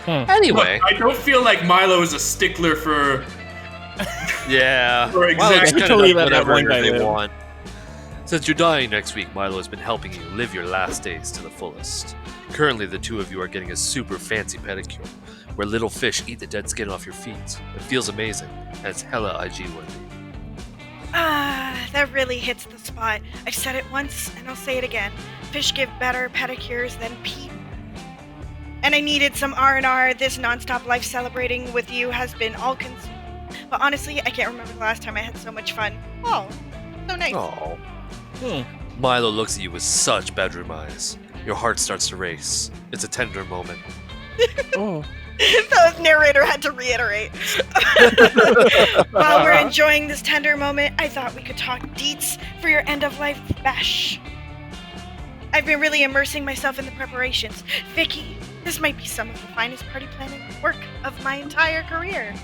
Hmm. Look, Anyway, I don't feel like Milo is a stickler for. yeah. For Milo exact- just kinda Totally does let that whatever one guy they live. want. Since you're dying next week, Milo has been helping you live your last days to the fullest. Currently, the two of you are getting a super fancy pedicure, where little fish eat the dead skin off your feet. It feels amazing, and it's hella IG worthy. Ah, that really hits the spot. I've said it once, and I'll say it again. Fish give better pedicures than people. And I needed some R&R. This non-stop life celebrating with you has been all-consuming. But honestly, I can't remember the last time I had so much fun. Oh, so nice. Aww. Hmm. Milo looks at you with such bedroom eyes. Your heart starts to race. It's a tender moment. Oh. The narrator had to reiterate. While we're enjoying this tender moment, I thought we could talk deets for your end-of-life bash. I've been really immersing myself in the preparations. Vicky, this might be some of the finest party planning work of my entire career.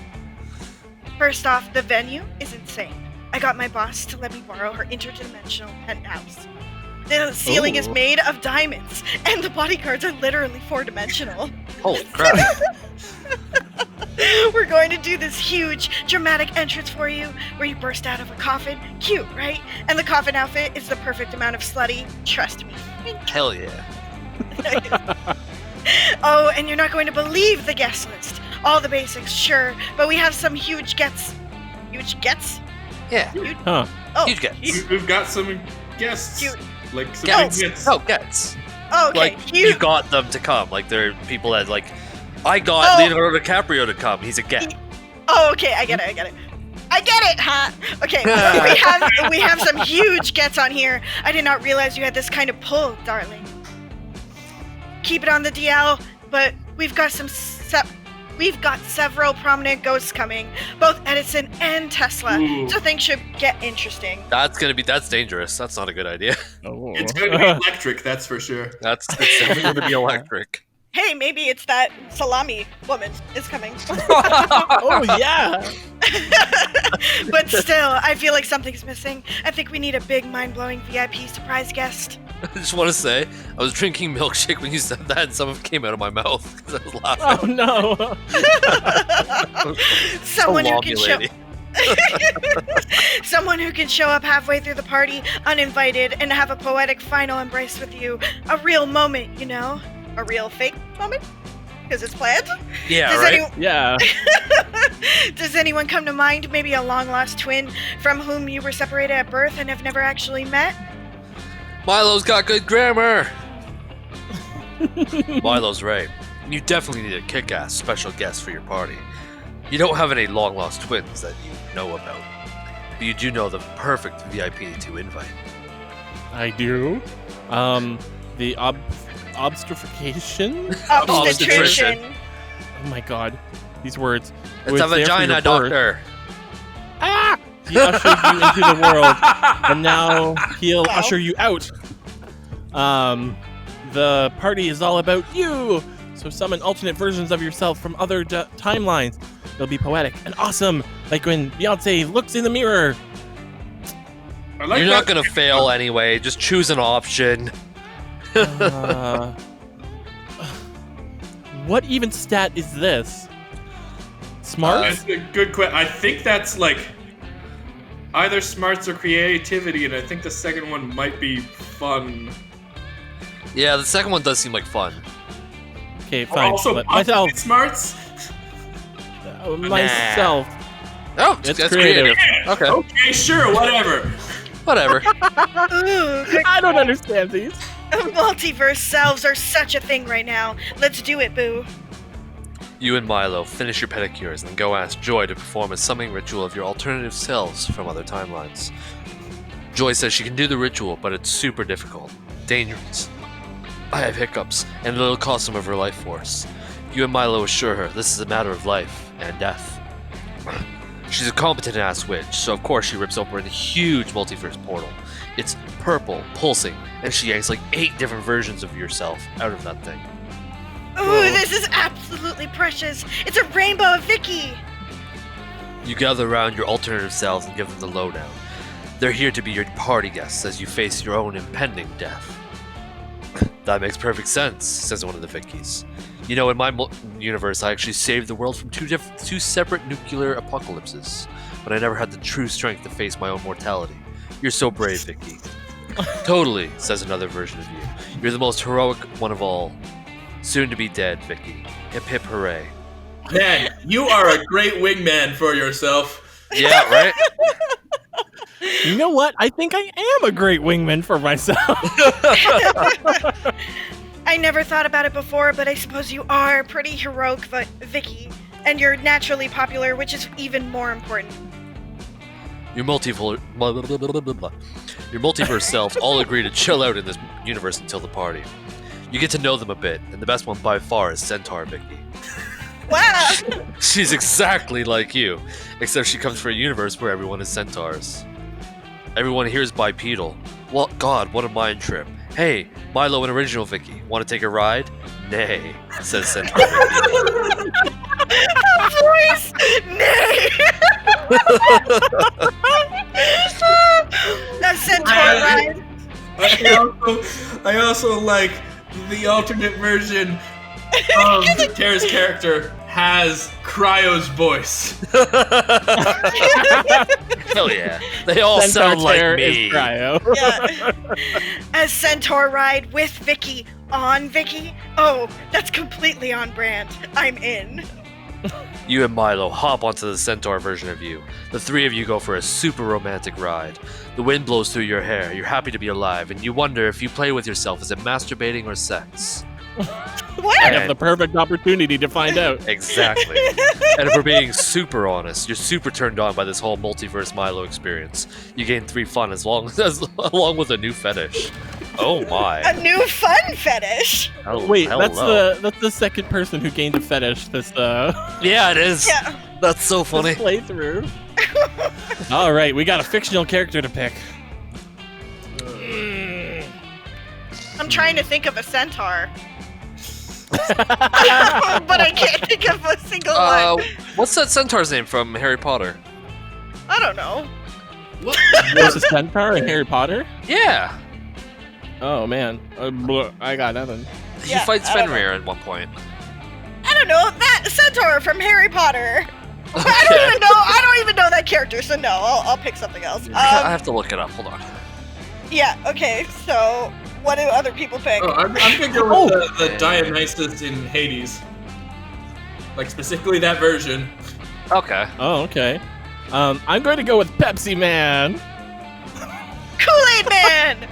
First off, the venue is insane. I got my boss to let me borrow her interdimensional penthouse. The ceiling is Ooh. made of diamonds, and the bodyguards are literally 4-dimensional. Holy crap. We're going to do this huge, dramatic entrance for you, where you burst out of a coffin. Cute, right? And the coffin outfit is the perfect amount of slutty. Trust me. Hell yeah. Oh, and you're not going to believe the guest list. All the basics, sure, but we have some huge gets. Huge gets? Yeah. Huh. Oh, Huge gets. We've got some guests. Cute. Like some Gets. big gets. Oh, gets. oh, okay. Like, you got them to come. Like, they're people that, like, I got Oh. Leonardo DiCaprio to come. He's a get. Oh, okay, I get it. I get it, huh? Okay, we have some huge gets on here. I did not realize you had this kind of pull, darling. Keep it on the DL, but we've got several prominent ghosts coming, both Edison and Tesla. Ooh. So things should get interesting. That's dangerous. That's not a good idea. Oh. It's going to be electric, that's for sure. It's definitely going to be electric. Hey, maybe it's that salami woman is coming. Oh yeah. But still, I feel like something's missing. I think we need a big, mind-blowing VIP surprise guest. I just want to say, I was drinking milkshake when you said that, and some of it came out of my mouth because I was laughing. Oh no. Someone who can show. lady. Someone who can show up halfway through the party, uninvited, and have a poetic final embrace with you. A real moment, you know? A real fake moment? Because it's planned? Yeah, Does right? Yeah. Does anyone come to mind? Maybe a long-lost twin from whom you were separated at birth and have never actually met? Milo's got good grammar. Milo's right. You definitely need a kick-ass special guest for your party. You don't have any long-lost twins that you know about, but you do know the perfect VIP to invite. I do. The obstetrication. Obstetrician. Oh my god, these words. It's Was a there for vagina your birth. doctor. Ah! He ushered you into the world, and now he'll usher you out. The party is all about you, So summon alternate versions of yourself from other timelines. It'll be poetic and awesome, like when Beyonce looks in the mirror. I like You're not that. gonna fail anyway. Just choose an option. What even stat is this? Smarts? That's a good question. I think that's like either smarts or creativity, and I think the second one might be fun. Yeah, the second one does seem like fun. Okay, fine. Also, But myself. smarts. Myself. Oh, It's that's creative. creative. Okay, Okay, sure, whatever. whatever. Ooh, good. I don't understand these. Multiverse selves are such a thing right now. Let's do it, boo. You and Milo finish your pedicures and then go ask Joy to perform a summoning ritual of your alternative selves from other timelines. Joy says she can do the ritual, but it's super difficult, dangerous. I have hiccups, and it'll cost some of her life force. You and Milo assure her this is a matter of life and death. She's a competent ass witch, so of course she rips open a huge multiverse portal. It's purple, pulsing, and she yanks like 8 different versions of yourself out of that thing. Ooh, this is absolutely precious. It's a rainbow of Vicky. You gather around your alternative selves and give them the lowdown. They're here to be your party guests as you face your own impending death. That makes perfect sense, says one of the Vickies. You know, in my universe, I actually saved the world from two separate nuclear apocalypses, but I never had the true strength to face my own mortality. You're so brave, Vicky. Totally, says another version of you. You're the most heroic one of all. Soon to be dead, Vicky. Hip hip hooray. Man, you are a great wingman for yourself. Yeah, right? You know what? I think I am a great wingman for myself. I never thought about it before, but I suppose you are pretty heroic, Vicky. And you're naturally popular, which is even more important. Your multiverse selves all agree to chill out in this universe until the party. You get to know them a bit, and the best one by far is Centaur Vicky. Wow! She's exactly like you, except she comes from a universe where everyone is centaurs. Everyone here is bipedal. Well, God, what a mind trip. Hey, Milo and original Vicky, want to take a ride? Nay, says Centaur Vicky. Voice! Nay! That centaur ride. I also like the alternate version of Tara's character has Cryo's voice. Hell yeah. They all sound like Centaur me. is Cryo. Yeah. A centaur ride with Vicky on Vicky? Oh, that's completely on brand. I'm in. You and Milo hop onto the centaur version of you. The three of you go for a super romantic ride. The wind blows through your hair, you're happy to be alive, and you wonder if you play with yourself, is it masturbating or sex? What? I have the perfect opportunity to find out. Exactly. And if we're being super honest, you're super turned on by this whole multiverse Milo experience. You gain 3 fun along with a new fetish. Oh my. A new fun fetish. Wait, Hello. that's the second person who gained a fetish this Yeah, it is. Yeah. That's so funny. this playthrough. All right, we got a fictional character to pick. I'm trying to think of a centaur. But I can't think of a single one. What's that centaur's name from Harry Potter? I don't know. There's a centaur in Harry Potter? Yeah. Oh man, I got nothing. He Yeah, fights I don't Fenrir at one point. I don't know. That centaur from Harry Potter. I don't even know that character, so no, I'll pick something else. I have to look it up. Hold on. Yeah, okay, so what do other people pick? Oh, I'm gonna go with the Dionysus in Hades. Like, specifically that version. Okay. Oh, okay. I'm going to go with Pepsi Man. Kool-Aid Man!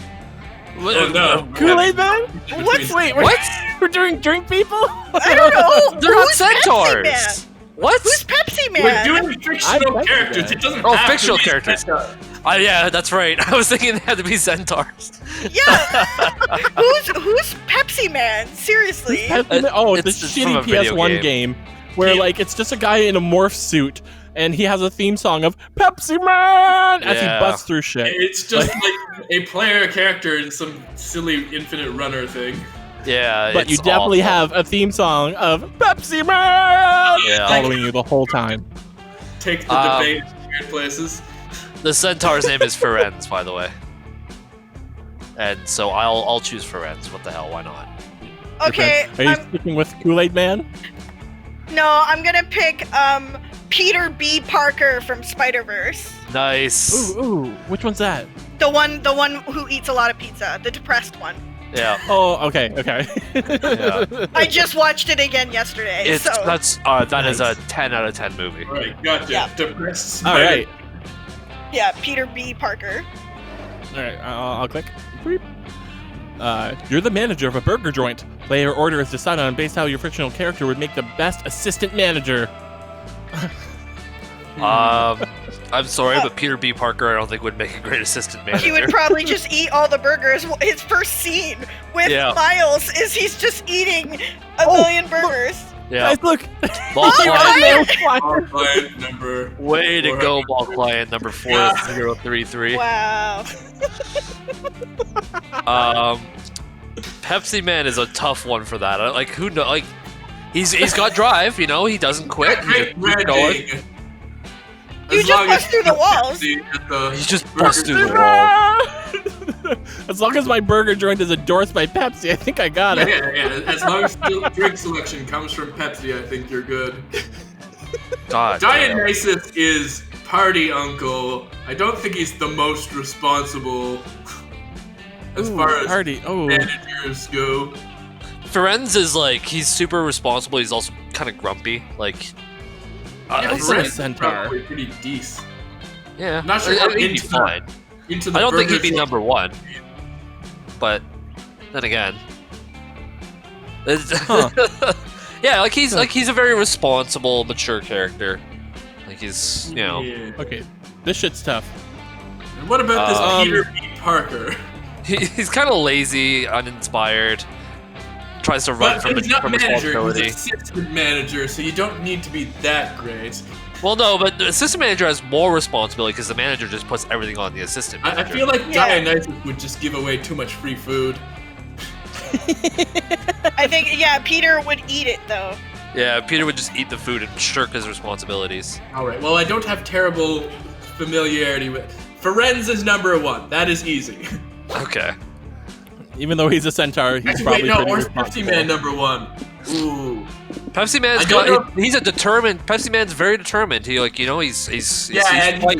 Oh, no. Kool-Aid Man? What's- Wait, What? We're doing drink people? I don't know. They're not Who's Pepsi centaurs. Man? What? Who's Pepsi Man? We're doing fictional I'm characters. Pepsi It doesn't Oh, have fictional to be characters. centaur. Yeah, that's right. I was thinking they had to be centaurs. Yeah. Who's Pepsi Man? Seriously. Pepsi Man? Oh, it's It's a just from a shitty video PS1 game where Yeah. like it's just a guy in a morph suit and he has a theme song of Pepsi Man as he Yeah. busts through shit. It's just like a player character in some silly infinite runner thing. Yeah, But you it's definitely awful. have a theme song of Pepsi Man Yeah. following you the whole time. Take the debate to weird places. The centaur's name is Ferenz, by the way. And so I'll choose Ferenz. What the hell? Why not? Okay, Are you sticking with Kool-Aid Man? no, I'm gonna pick Peter B. Parker from Spider-Verse. Nice. Ooh, which one's that? The one who eats a lot of pizza, the depressed one. Yeah. Oh, okay. Yeah. I just watched it again yesterday. It's so that is a 10 out of 10 movie. Right, gotcha. Yeah. Depressed. All right. yeah, Peter B. Parker. All right, I'll click. Beep. You're the manager of a burger joint. Player order is decided on based how your fictional character would make the best assistant manager. I'm sorry, but Peter B. Parker I don't think would make a great assistant manager. He would probably just eat all the burgers. His first scene with Yeah. Miles is he's just eating a million burgers. Yeah. Guys, look. Ball client. Our client number. Way to 400. go, ball client number 4033. Wow. Pepsi Man is a tough one for that. Like who know? Like he's got drive. You know, he doesn't quit. He just keeps going. You just bust through the walls. He just busts through the wall. As long as my burger joint is endorsed by Pepsi, I think I got it. Yeah. As long as the drink selection comes from Pepsi, I think you're good. God. damn. Dionysus is party uncle. I don't think he's the most responsible as Ooh, far as party. Oh, managers go. Ferenz is like he's super responsible. He's also kind of grumpy. Like he's also a like, centaur. Probably pretty decent. yeah. Not sure I how think he'd be into fine. Into the I don't think he'd burgers be like- number one. But then again, yeah, like he's a very responsible, mature character. Like he's Yeah. Okay, this shit's tough. And what about this Um, Peter B. Parker? he's kind of lazy, uninspired. Tries to run But he's not from manager, responsibility. he's assistant manager, so you don't need to be that great. Well, no, but the assistant manager has more responsibility because the manager just puts everything on the assistant I manager. feel like Yeah. Dionysus would just give away too much free food. I think, yeah, Peter would eat it though. Yeah, Peter would just eat the food and shirk his responsibilities. Alright, well, I don't have terrible familiarity with. Ferenz is number one. That is easy. Okay. Even though he's a centaur, he's Actually, probably wait, no, pretty or responsible. Pepsi Man number one. Ooh. Pepsi Man's I don't got. He's a determined. Pepsi Man's very determined. He like he's Yeah, and fighting.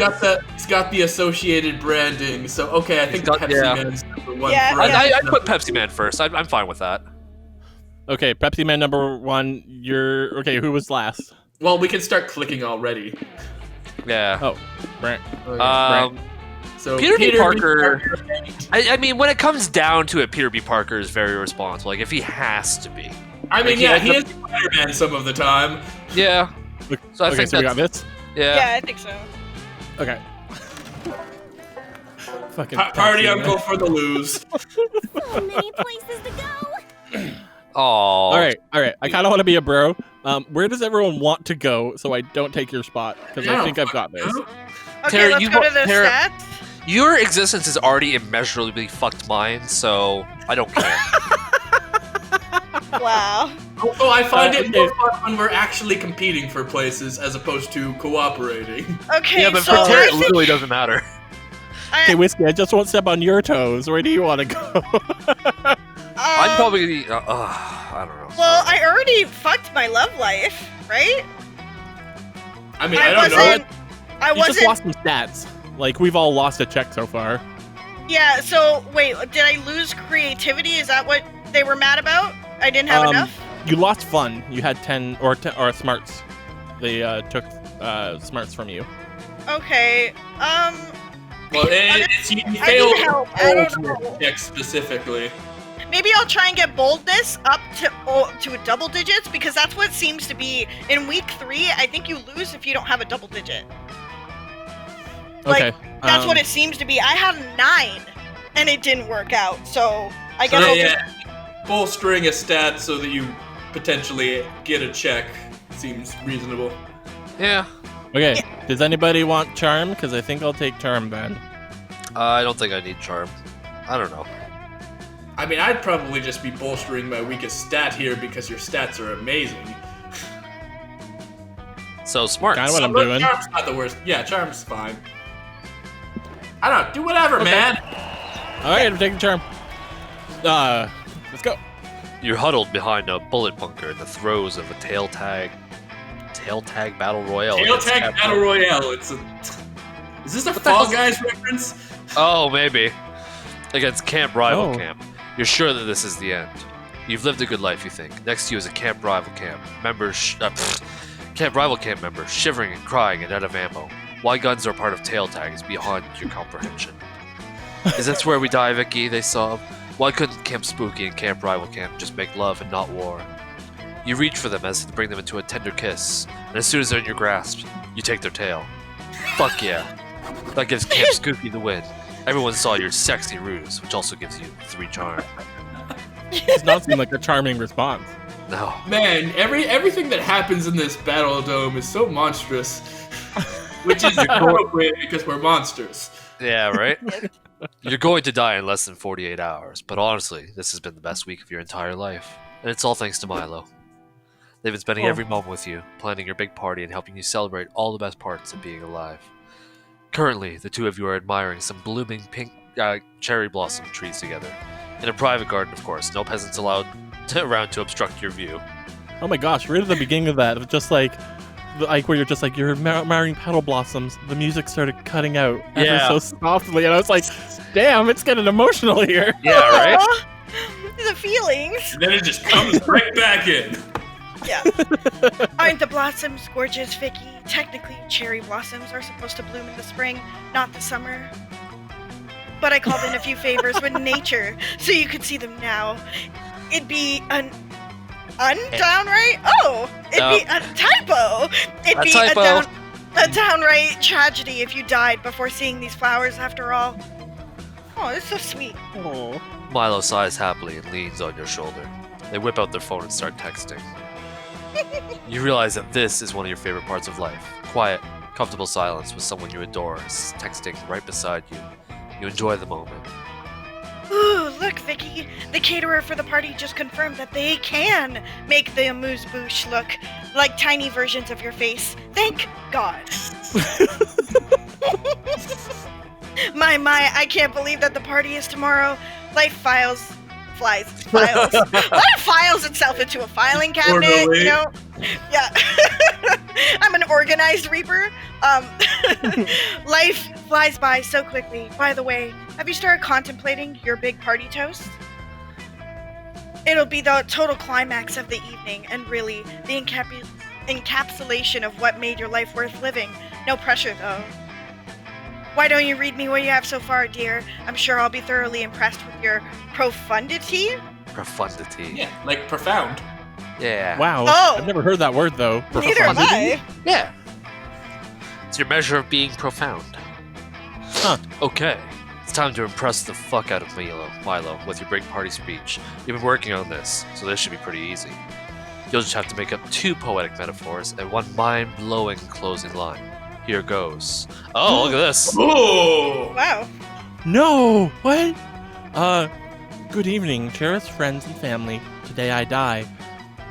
he's got the associated branding. So okay, I think got- Pepsi yeah. Man's number one. Yeah, Ferenz yeah. I'd is put number Pepsi Man first. I'm fine with that. Okay, Pepsi Man number one. You're okay. Who was last? Well, we can start clicking already. Yeah. Oh, Brent. So Peter B. B. Parker- I mean, when it comes down to it, Peter B. Parker is very responsible. Like if he has to be. I mean, Like, yeah, he he has is Spider-Man some of the time. Yeah. So I Okay, think so we got that's this. Yeah, I think so. Okay. Fucking Party Pepsi uncle Man. for the lose. So many places to go. Oh. All right. I kind of want to be a bro. Where does everyone want to go so I don't take your spot? Because I think I've got this. Okay, Tara, let's you go wa- to the Tara- stats. Your existence has already immeasurably fucked mine, so I don't care. Wow. Although I find it okay. more fun when we're actually competing for places as opposed to cooperating. Okay, yeah, but so for Tara, I it think literally doesn't matter. Okay, Whiskey, I just won't step on your toes. Where do you want to go? I'm probably. I don't know. Well, I already fucked my love life, right? I mean, I don't know. wasn't. I You just wasn't. lost some stats. Like, we've all lost a check so far. Yeah. So wait, did I lose creativity? Is that what they were mad about? I didn't have enough. You lost fun. You had 10 or smarts. They took smarts from you. Okay. Well, it's you I failed need help. I don't know. check specifically. Maybe I'll try and get boldness up to double digits because that's what seems to be in week 3. I think you lose if you don't have a double digit. Like, Okay. That's what it seems to be. I had a 9, and it didn't work out. So I guess So, I'll yeah, bolstering a stat so that you potentially get a check seems reasonable. Yeah. Okay. Does anybody want charm? Because I think I'll take charm then. I don't think I need charm. I don't know. I mean, I'd probably just be bolstering my weakest stat here because your stats are amazing. So smart. Kinda what I'm But doing. Charm's not the worst. Yeah, Charm's fine. I don't know. Do whatever, man. All right, I'm taking charm. Let's go. You're huddled behind a bullet bunker in the throes of a tail tag battle royale. Tail against tag Capcom. battle royale. Is this a Fall Guys reference? Oh, maybe. Against Camp Rival Oh. Camp. You're sure that this is the end. You've lived a good life, you think. Next to you is a Camp Rival Camp. Camp Rival Camp member, shivering and crying and out of ammo. Why guns are part of tail tag is beyond your comprehension. Is this where we die, Vicky? They sob. Why couldn't Camp Spooky and Camp Rival Camp just make love and not war? You reach for them as to bring them into a tender kiss, and as soon as they're in your grasp, you take their tail. Fuck yeah. That gives Camp Spooky the win. Everyone saw your sexy ruse, which also gives you 3 charm. Does not seem like a charming response. No. Man, everything that happens in this battle dome is so monstrous. Which is appropriate because we're monsters. Yeah, right? You're going to die in less than 48 hours, but honestly, this has been the best week of your entire life. And it's all thanks to Milo. They've been spending every moment with you, planning your big party and helping you celebrate all the best parts of being alive. Currently, the two of you are admiring some blooming pink cherry blossom trees together. In a private garden, of course. No peasants allowed around to obstruct your view. Oh my gosh, right at the beginning of that, it was just like where you're just like, you're admiring petal blossoms, the music started cutting out ever so softly, and I was like, damn, it's getting emotional here. Yeah, right? Aw, the feelings. And then it just comes right back in. Yeah. Aren't the blossoms gorgeous, Vicky? Technically, cherry blossoms are supposed to bloom in the spring, not the summer. But I called in a few favors with nature, so you could see them now. It'd be an downright? Oh! It'd be a typo! It'd be a downright tragedy if you died before seeing these flowers after all. Oh, it's so sweet. Oh. Milo sighs happily and leans on your shoulder. They whip out their phone and start texting. You realize that this is one of your favorite parts of life. Quiet, comfortable silence with someone you adore is texting right beside you. You enjoy the moment. Ooh, look, Vicky. The caterer for the party just confirmed that they can make the amuse-bouche look like tiny versions of your face. Thank God. My, I can't believe that the party is tomorrow. Life files. Life files itself into a filing cabinet, Orderly. you know? Yeah. I'm an organized reaper. Life flies by so quickly. By the way, have you started contemplating your big party toast? It'll be the total climax of the evening, and really, the encapsulation of what made your life worth living. No pressure, though. Why don't you read me what you have so far, dear? I'm sure I'll be thoroughly impressed with your profundity. Profundity. Yeah, like profound. Yeah. Wow, Oh. I've never heard that word though. Neither am I. Yeah. It's your measure of being profound. Huh. Okay. It's time to impress the fuck out of Milo with your big party speech. You've been working on this, so this should be pretty easy. You'll just have to make up 2 poetic metaphors and 1 mind-blowing closing line. Here goes. Oh, look at this. Oh! Wow. No! What? Good evening, cherished friends and family. Today I die.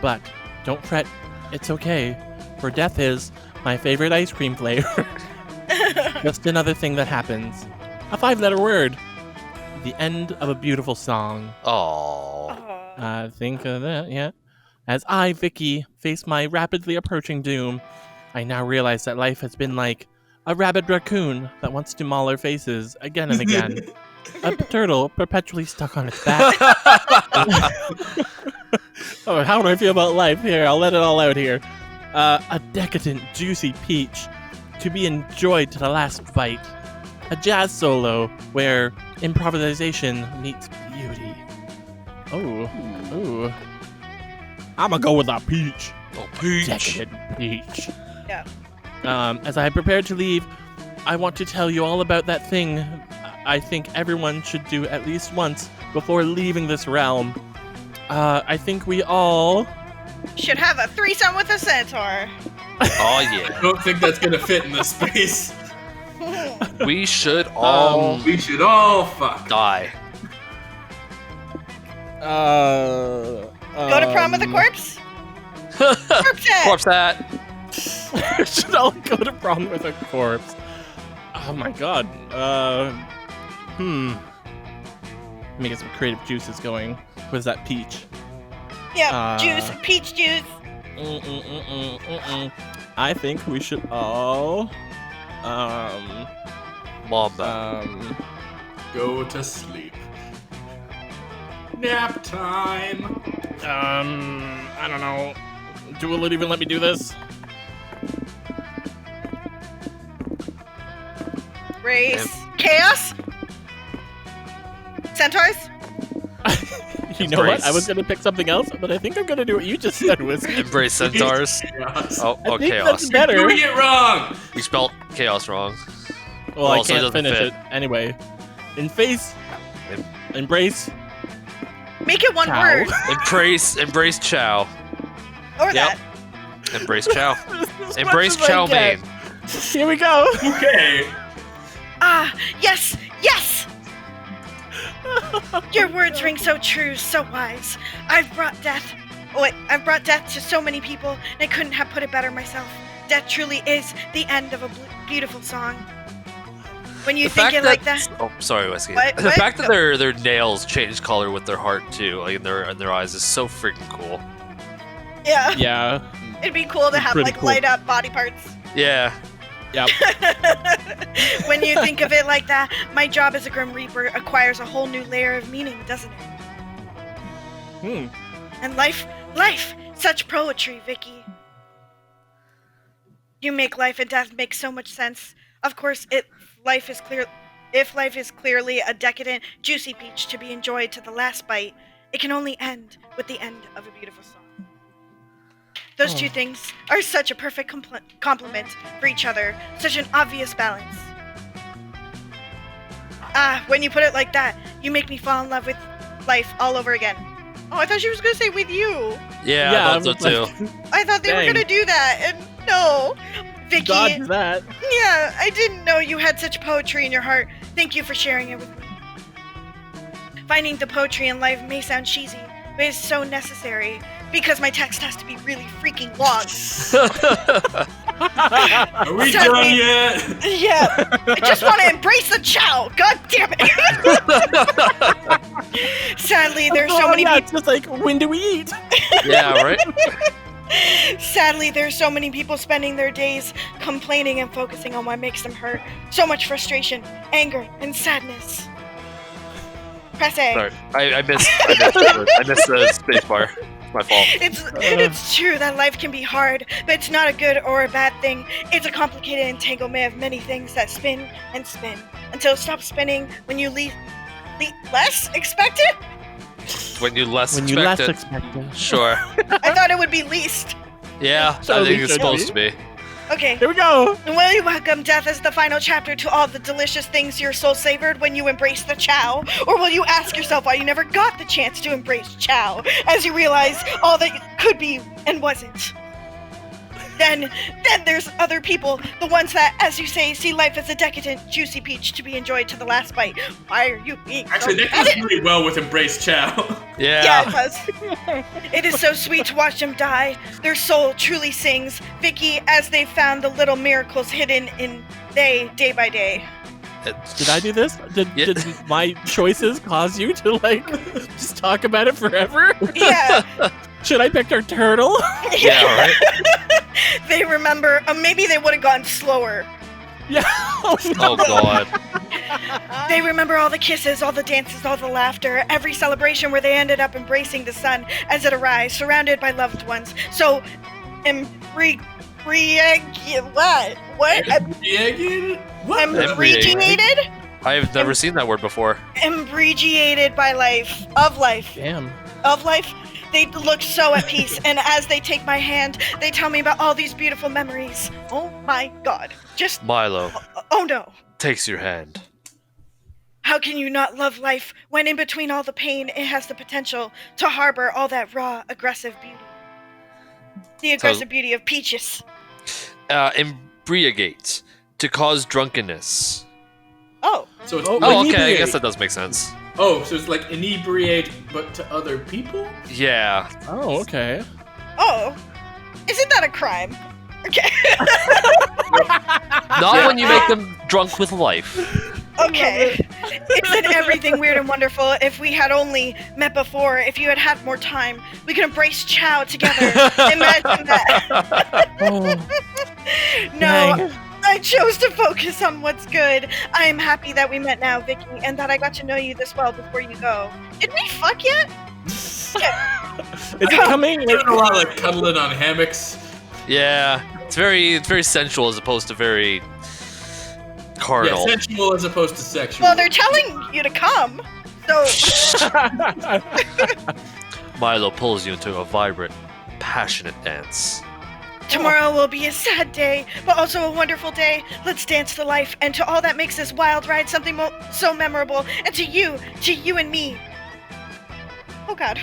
But don't fret, it's okay. For death is my favorite ice cream flavor. Just another thing that happens. A 5-letter word. The end of a beautiful song. Oh. Think of that, yeah. As I, Vicky, face my rapidly approaching doom, I now realize that life has been like a rabid raccoon that wants to maul our faces again and again. A turtle perpetually stuck on its back. Oh, how do I feel about life? Here, I'll let it all out here. A decadent, juicy peach to be enjoyed to the last bite. A jazz solo where improvisation meets beauty. Oh, ooh. I'm gonna go with a peach. Oh, peach. Decadent peach. Yeah. As I prepare to leave, I want to tell you all about that thing I think everyone should do at least once before leaving this realm. I think we all... Should have a threesome with a centaur. Oh, I yeah. don't think that's gonna fit in this space. We should all We should all fuck. die. Go to prom with a corpse? Corpse head! Corpse hat. Should all go to prom with a corpse? Oh my god. Let me get some creative juices going. What is that, peach? Yeah, juice, peach juice. I think we should all Mamba. Go to sleep. Nap time. I don't know. Will it even let me do this? Race. Chaos? Centaurs? You know what? Embrace. I was gonna pick something else, but I think I'm gonna do what you just said, Whiskey. Embrace centaurs. Chaos. Oh, I think chaos. that's better. Doing it wrong! You spelled chaos wrong. Well, I Also can't doesn't finish fit. it anyway. In face, embrace, Make it one Cow. word. Embrace chow. Or Yep. that. Embrace chow. As Embrace much as I chow get. mein. Here we go. Okay. Ah, yes, yes! Your words ring so true, so wise. I've brought death to so many people, and I couldn't have put it better myself. Death truly is the end of a beautiful song. When you The think fact it like that, Oh, sorry, Whiskey. What? The What? fact that their nails change color with their heart too, like in their eyes, is so freaking cool. yeah, Yeah. it'd be cool to have Pretty like cool. light up body parts. Yeah. Yep. When you think of it like that, my job as a Grim Reaper acquires a whole new layer of meaning, doesn't it? And life, such poetry, Vicky. You make life and death make so much sense. Of course, if life is clearly a decadent, juicy peach to be enjoyed to the last bite, it can only end with the end of a beautiful song. Those two things are such a perfect complement for each other, such an obvious balance. When you put it like that, you make me fall in love with life all over again. Oh, I thought she was gonna say with you. Yeah, I thought so was too. like, I thought they were Dang. gonna do that, and no. Vicky, dodge that. yeah, I didn't know you had such poetry in your heart. Thank you for sharing it with me. Finding the poetry in life may sound cheesy, but it's so necessary because my text has to be really freaking long. Are we Tell done me- yet? Yeah, I just want to embrace the chow. God damn it. Sadly, there's so many yeah, people. it's just like, when do we eat? Yeah, right? Sadly, there's so many people spending their days complaining and focusing on what makes them hurt. So much frustration, anger, and sadness. Press A. Sorry. I missed the space bar. It's my fault. It's true that life can be hard, but it's not a good or a bad thing. It's a complicated entanglement of many things that spin and spin until it stops spinning when you less expect it. When you less When you expect last it. expect it. Sure. I thought it would be least. Yeah, So I we think it's should supposed be. to be. Okay. Here we go. Will you welcome death as the final chapter to all the delicious things your soul savored when you embrace the chow? Or will you ask yourself why you never got the chance to embrace chow as you realize all that could be and wasn't? Then there's other people, the ones that, as you say, see life as a decadent, juicy peach to be enjoyed to the last bite. Why are you being Actually, so that goes really well with Embrace Chow. Yeah, it does. It is so sweet to watch them die. Their soul truly sings, Vicky, as they found the little miracles hidden in they, day by day. Did I do this? Yeah. Did my choices cause you to, like, just talk about it forever? Yeah. Should I pick our turtle? Yeah, right? They remember, maybe they would have gone slower. Yeah. Oh, Oh, God. They remember all the kisses, all the dances, all the laughter, every celebration where they ended up embracing the sun as it arrived, surrounded by loved ones. So, what? What? Abbreviated? I've never seen that word before. Abbreviated by life, of life. Damn. Of life. They look so at peace, and as they take my hand, they tell me about all these beautiful memories. Oh my god. Just, Milo oh no. takes your hand. How can you not love life when in between all the pain, it has the potential to harbor all that raw, aggressive beauty? The aggressive beauty of peaches. Embriagate. To cause drunkenness. Oh, So it's Oh, Oh, okay. I Inebriate. guess that does make sense. Oh, so it's like inebriate, but to other people? Yeah. Oh, okay. Oh, isn't that a crime? Okay. Not when you make them drunk with life. Okay. Isn't everything weird and wonderful? If we had only met before, if you had had more time, we could embrace Chow together. Imagine that. Oh, No, dang. I chose to focus on what's good. I am happy that we met now, Vicky, and that I got to know you this well before you go. Did we fuck yet? Is it coming? There's a lot of like cuddling on hammocks. Yeah. It's very sensual as opposed to very carnal. Yeah, sensual as opposed to sexual. Well, they're telling you to come, so Milo pulls you into a vibrant, passionate dance. tomorrow will be a sad day, but also a wonderful day. Let's dance to life and to all that makes this wild ride something so memorable, and to you and me. Oh God.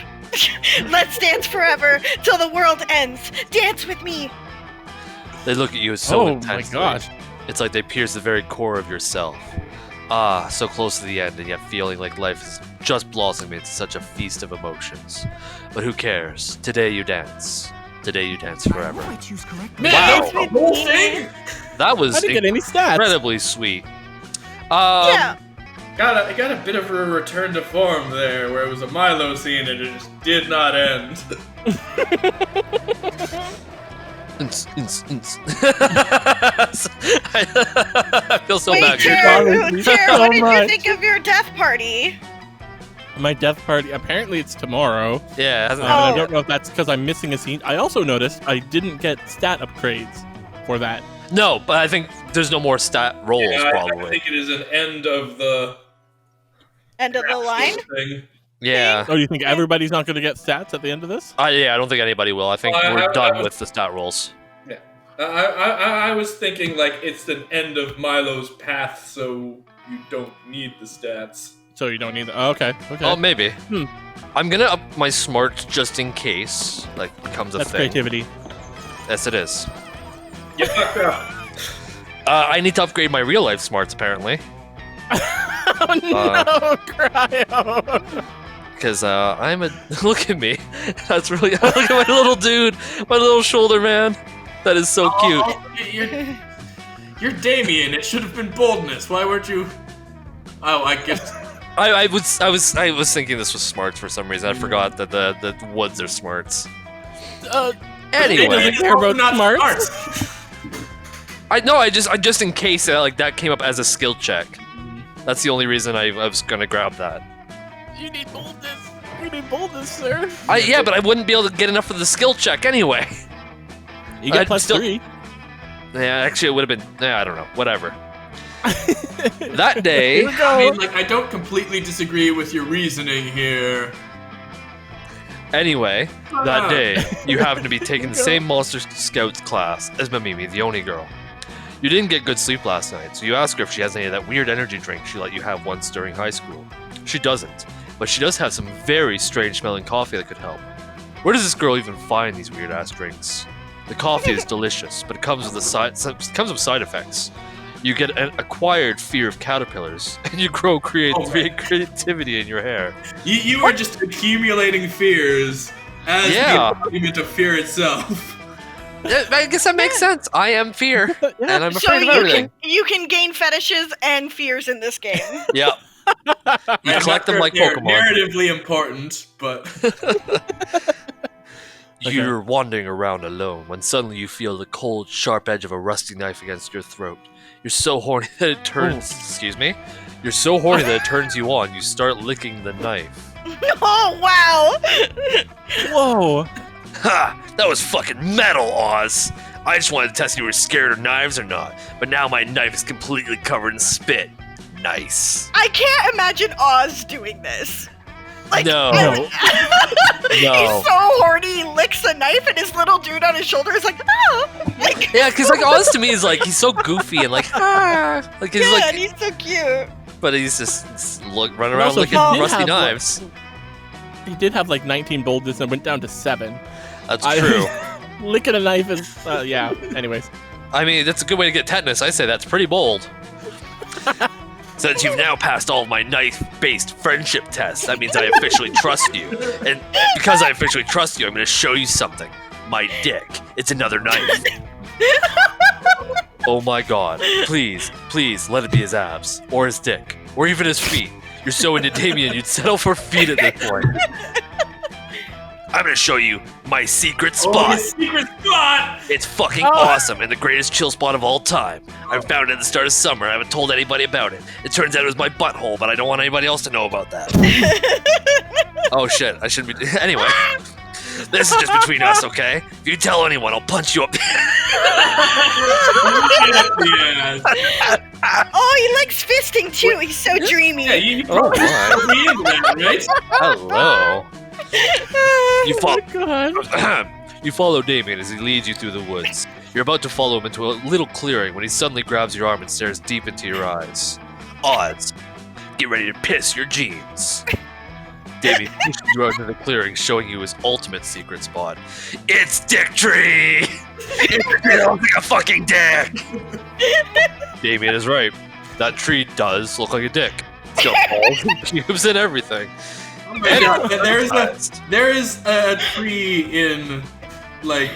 Let's dance forever till the world ends. Dance with me. They look at you so Oh my intensely. gosh. It's like they pierce the very core of yourself. Ah, so close to the end, and yet feeling like life is just blossoming into such a feast of emotions. But who cares? Today you dance. Today you dance forever. Man, Wow. that's the whole thing? That was I didn't get any stats. incredibly sweet. Yeah. I got a bit of a return to form there, where it was a Milo scene and it just did not end. I feel so Wait, bad. Tara, bothers me Tara, so what did you much. think of your death party? My death party, apparently it's tomorrow. Yeah, it hasn't And I happened. don't know if that's because I'm missing a scene. I also noticed I didn't get stat upgrades for that. No, but I think there's no more stat rolls, Yeah, I probably. think it is an end of the End of the line? thing. Yeah. Oh, you think everybody's not going to get stats at the end of this? Yeah, I don't think anybody will. I think Well, we're I done was- with the stat rolls. I was thinking like it's an end of Milo's path, so you don't need the stats. So you don't need the. Oh, okay. Okay. Oh, maybe. Hmm. I'm gonna up my smarts just in case, like, becomes a That's thing. creativity. Yes, it is. Yeah, fuck up. I need to upgrade my real life smarts, apparently. Oh no, Cryo! Because I'm a. Look at me. That's really. Look at my little dude. My little shoulder man. That is so cute. Oh, you're Damien. It should have been boldness. Why weren't you? Oh, I guess. I was thinking this was smarts for some reason. I forgot that the woods are smarts. Anyway, doesn't care about Not smarts. I just in case like that came up as a skill check. That's the only reason I was gonna grab that. You need boldness. You need boldness, sir. Yeah, but I wouldn't be able to get enough for the skill check anyway. You get I'd plus still- 3. Yeah, actually, it would have been. Yeah, I don't know. Whatever. That day, Here we go. I mean, like, I don't completely disagree with your reasoning here. anyway, that Ah. day, you happen to be taking the same Monster Scouts class as Mamimi, the Oni girl. You didn't get good sleep last night, so you ask her if she has any of that weird energy drink she let you have once during high school. She doesn't, but she does have some very strange smelling coffee that could help. Where does this girl even find these weird ass drinks? The coffee is delicious, but it comes with side effects. You get an acquired fear of caterpillars, and you grow creativity in your hair. You were just accumulating fears as Yeah. the embodiment of fear itself. Yeah, I guess that makes sense. I am fear, and I'm So afraid of everything. you can gain fetishes and fears in this game. Yeah. You collect them like They're Pokemon. narratively important, but You're wandering around alone when suddenly you feel the cold, sharp edge of a rusty knife against your throat. You're so horny that it turns. Excuse me? You're so horny that it turns you on. You start licking the knife. Oh wow! Whoa. Ha! That was fucking metal, Oz! I just wanted to test if you were scared of knives or not, but now my knife is completely covered in spit. Nice. I can't imagine Oz doing this. Like, No. He's No. so horny, he licks a knife, and his little dude on his shoulder is like, ah! Like, Yeah, because like Oz to me is like he's so goofy and like like he's yeah, like, and he's so cute. but he's just running around Also, licking he did rusty have, like, knives. He did have like 19 boldness and went down to 7. That's true. Licking a knife is, yeah. Anyways. I mean, that's a good way to get tetanus. I say that's pretty bold. Since you've now passed all of my knife-based friendship tests, that means I officially trust you. And because I officially trust you, I'm going to show you something. My dick. It's another knife. Oh my god. Please, please, let it be his abs. Or his dick. Or even his feet. You're so into Damien, you'd settle for feet at this point. I'm gonna show you my secret spot. his secret spot! It's fucking awesome and the greatest chill spot of all time. I found it at the start of summer. I haven't told anybody about it. It turns out it was my butthole, but I don't want anybody else to know about that. Oh shit, I shouldn't be. Anyway, this is just between us, okay? If you tell anyone, I'll punch you up. Yes. Oh, he likes fisting too. He's so dreamy. Yeah, you probably be into that, right? Hello. You Oh my god. You follow Damien as he leads you through the woods. You're about to follow him into a little clearing when he suddenly grabs your arm and stares deep into your eyes. Odds. Get ready to piss your jeans. Damien pushes you out into the clearing, showing you his ultimate secret spot. It's Dick Tree! It looks like a fucking dick! Damien is right. That tree does look like a dick. It's got balls and pubes and everything. Oh my god, there is a tree in, like,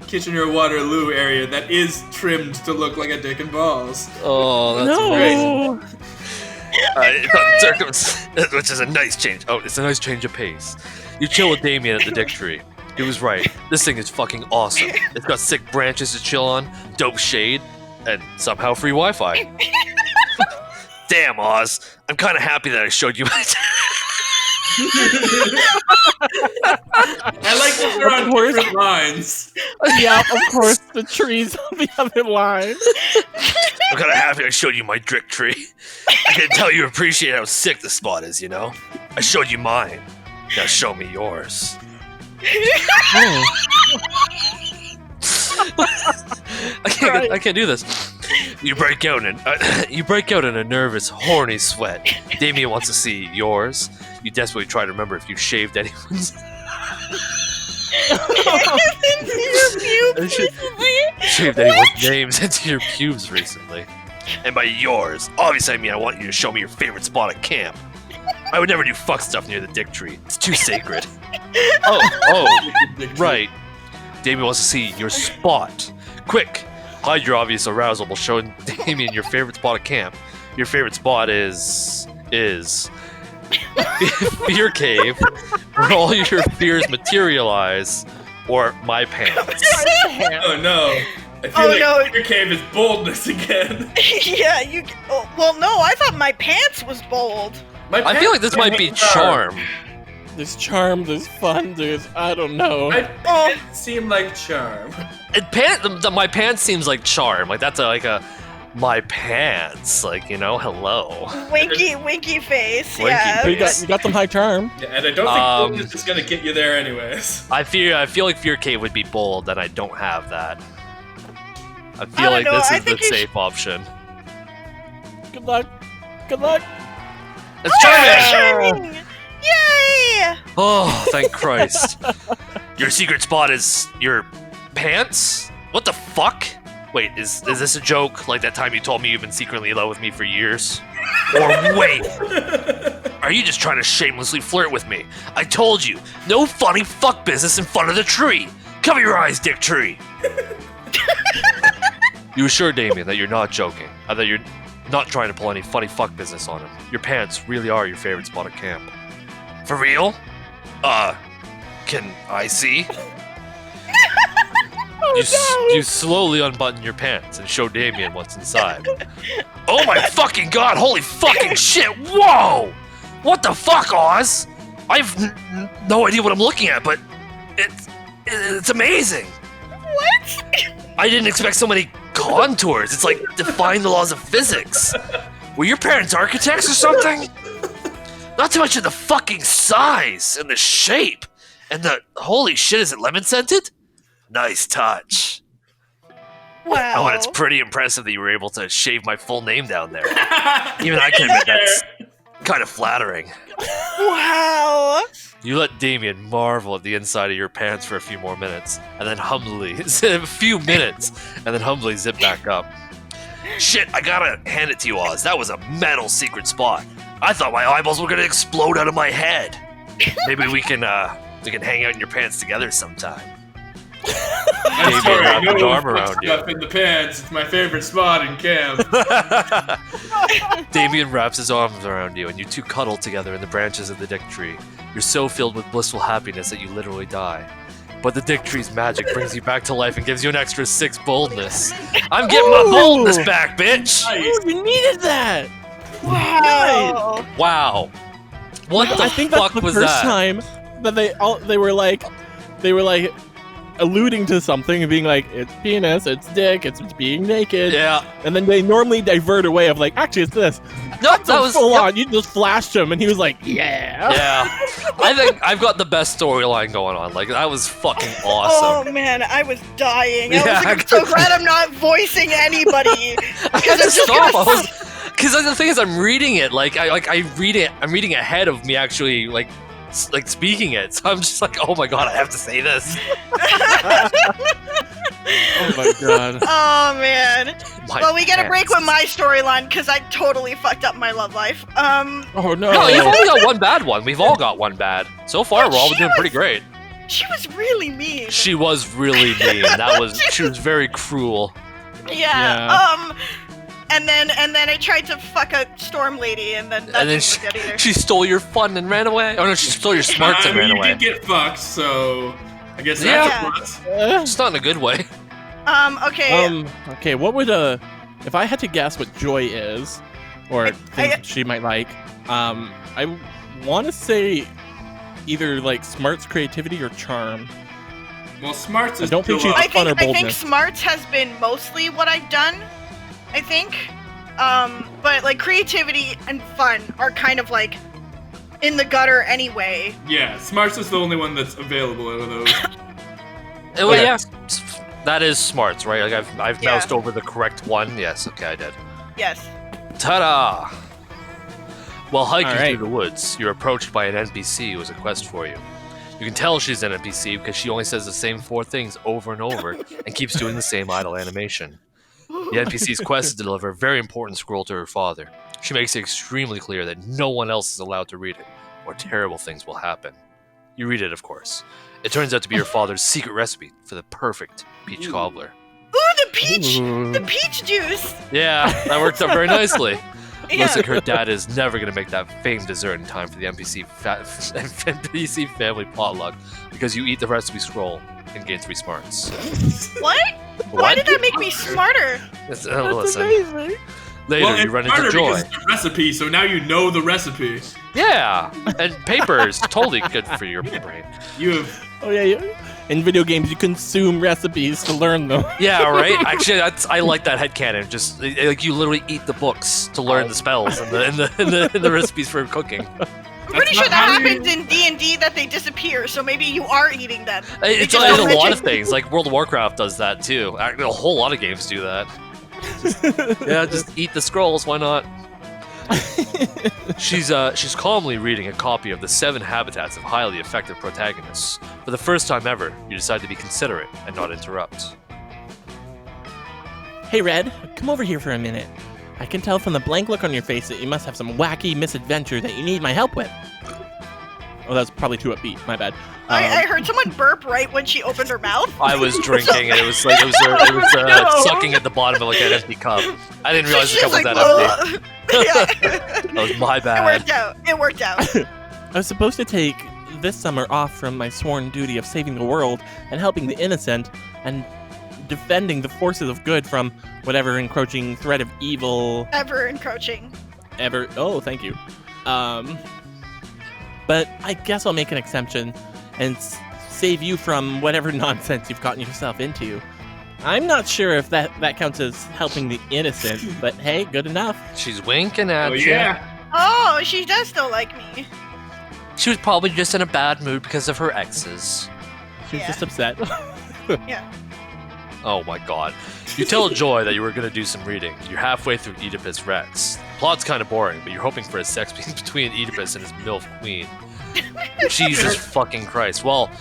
Kitchener-Waterloo area that is trimmed to look like a dick and balls. Oh, that's No. which is a nice change. Oh, it's a nice change of pace. You chill with Damien at the dick tree. He was right. This thing is fucking awesome. It's got sick branches to chill on, dope shade, and somehow free Wi-Fi. Damn, Oz. I'm kind of happy that I showed you my. I like that they're on different lines. Yeah, of course, the trees on the other line. I'm kind of happy I showed you my dick tree. I can tell you appreciate how sick the spot is, you know? I showed you mine. Now show me yours. I can't do this. You break out in a nervous, horny sweat. Damien wants to see yours. You desperately try to remember if you shaved anyone's. Shaved anyone's names into your pubes recently. And by yours, obviously I mean I want you to show me your favorite spot at camp. I would never do fuck stuff near the dick tree. It's too sacred. Oh, right. Damien wants to see your spot. Quick, hide your obvious arousal while showing Damien your favorite spot at camp. Your favorite spot is Fear Cave, where all your fears materialize, or my pants. Oh no. I feel like your cave is boldness again. Yeah, you. Oh, well, no, I thought my pants was bold. I feel like this might be charm. There's charm, there's fun, there's I don't know. It seemed like charm. My pants seems like charm. Like that's like a my pants. Like, you know, hello. Winky face. Winky Yeah. face. You got them high charm. Yeah, and I don't think boldness is gonna get you there anyways. I feel like Fear Cave would be bold, and I don't have that. I feel I like don't know, this I is the think you safe option. Good luck. Good luck. It's charming! Charming! Yay! Oh, thank Christ. Your secret spot is your pants? What the fuck? Wait, is this a joke? Like that time you told me you've been secretly in love with me for years? Or wait, are you just trying to shamelessly flirt with me? I told you, no funny fuck business in front of the tree. Cover your eyes, Dick Tree. You assure Damien that you're not joking, and that you're not trying to pull any funny fuck business on him. Your pants really are your favorite spot at camp. For real? Can I see? You slowly unbutton your pants and show Damien what's inside. Oh my fucking god, holy fucking shit, whoa! What the fuck, Oz? I have no idea what I'm looking at, but it's amazing. What? I didn't expect so many contours. It's like defying the laws of physics. Were your parents architects or something? Not to mention the fucking size and the shape. And the holy shit, is it lemon scented? Nice touch. Wow. Oh, and it's pretty impressive that you were able to shave my full name down there. Even I can admit that's kind of flattering. Wow. You let Damien marvel at the inside of your pants for a few minutes, and then humbly zip back up. Shit, I gotta hand it to you, Oz. That was a metal secret spot. I thought my eyeballs were gonna explode out of my head. Maybe we can hang out in your pants together sometime. I'm Maybe sorry, wrap no an arm around stuff you. in the pants. It's my favorite spot in camp. Damien wraps his arms around you, and you two cuddle together in the branches of the dick tree. You're so filled with blissful happiness that you literally die. But the dick tree's magic brings you back to life and gives you an extra 6 boldness. I'm getting my boldness back, bitch! Oh, you needed that. Wow. Wow. What the I think fuck that's the was first that? time that they were like alluding to something and being like, it's penis, it's dick, it's being naked. Yeah. And then they normally divert away of like, actually it's this. Nope, that was full yep. on. You just flashed him and he was like, yeah. Yeah. I think I've got the best storyline going on. Like, that was fucking awesome. Oh man, I was dying. I Yeah, was like, I'm so glad I'm not voicing anybody. I had to I'm just stop. gonna- Because the thing is, I'm reading it. I read it. I'm reading ahead of me actually, like speaking it. So I'm just like, oh my god, I have to say this. Oh my god. Oh man. My Well, we get a break pants. with my storyline because I totally fucked up my love life. Oh no. No, you've only got one bad one. We've all got one bad. So far, we're all doing pretty great. She was really mean. She was really mean. She was very cruel. Yeah. And then I tried to fuck a storm lady, and then that And then didn't work out either. she stole your fun and ran away. Oh no, she stole your smarts and ran you away. did get fucked, so I guess Yeah. that's a plus. It's not in a good way. Okay. Okay, what would if I had to guess what joy is, or things she might like, I want to say either like smarts, creativity, or charm. Well, smarts is I don't think still she's- up. fun or I think boldness. smarts has been mostly what I've done. I think. But like creativity and fun are kind of like in the gutter anyway. Yeah, smarts is the only one that's available out of those. Well, yeah, that is smarts, right? Like I've Yeah. moused over the correct one. Yes, okay, I did. Yes. Ta-da! While hiking All right. through the woods, you're approached by an NPC who has a quest for you. You can tell she's an NPC because she only says the same 4 things over and over and keeps doing the same idle animation. The NPC's quest is to deliver a very important scroll to her father. She makes it extremely clear that no one else is allowed to read it, or terrible things will happen. You read it, of course. It turns out to be your father's secret recipe for the perfect peach cobbler. Ooh, the Ooh. peach juice. Yeah, that worked out very nicely. Yeah. Looks like her dad is never going to make that famed dessert in time for the NPC family potluck because you eat the recipe scroll and gain 3 smarts. What? Why did that make me smarter? Listen, amazing. later well, you it's run into harder Joy. because it's a recipe, so now you know the recipe. Yeah, and paper is totally good for your brain. You have Oh yeah. In video games, you consume recipes to learn them. Yeah, right. Actually, I like that headcanon. Just like you literally eat the books to learn the spells and the recipes for cooking. I'm pretty That's sure not that how you- happens in D&D that they disappear, so maybe you are eating them. They It's just in don't a lot mention- of things. Like World of Warcraft does that too. A whole lot of games do that. Yeah, just eat the scrolls. Why not? She's calmly reading a copy of the 7 Habitats of Highly Effective Protagonists. For the first time ever, you decide to be considerate and not interrupt. Hey Red, come over here for a minute. I can tell from the blank look on your face that you must have some wacky misadventure that you need my help with. Oh, that's probably too upbeat. My bad. I heard someone burp right when she opened her mouth. I was drinking and it was No. sucking at the bottom of like an empty cup. I didn't realize the She's cup was like, that empty. "Ugh." Yeah. That was my It bad. worked out. It worked out. I was supposed to take this summer off from my sworn duty of saving the world and helping the innocent and defending the forces of good from whatever encroaching threat of evil Ever encroaching. ever. Oh, thank you. But I guess I'll make an exception and save you from whatever nonsense you've gotten yourself into. I'm not sure if that counts as helping the innocent, but hey, good enough. She's winking at Oh you. yeah. Oh, she does still like me. She was probably just in a bad mood because of her exes. She was Yeah. just upset. Yeah. Oh my god. You tell Joy that you were going to do some reading. You're halfway through Oedipus Rex. Plot's kind of boring, but you're hoping for a sex scene between Oedipus and his MILF queen. Jesus fucking Christ. Well,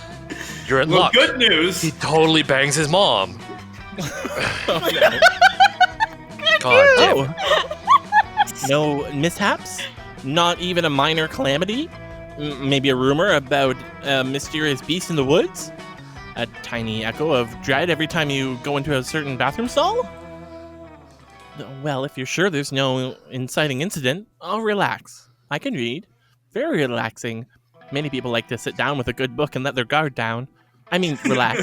you're in Well, luck. good news. He totally bangs his mom. Oh, no. God damn. Oh, no mishaps? Not even a minor calamity? Maybe a rumor about a mysterious beast in the woods? A tiny echo of dread every time you go into a certain bathroom stall? Well, if you're sure there's no inciting incident, I'll relax. I can read. Very relaxing. Many people like to sit down with a good book and let their guard down. I mean, relax.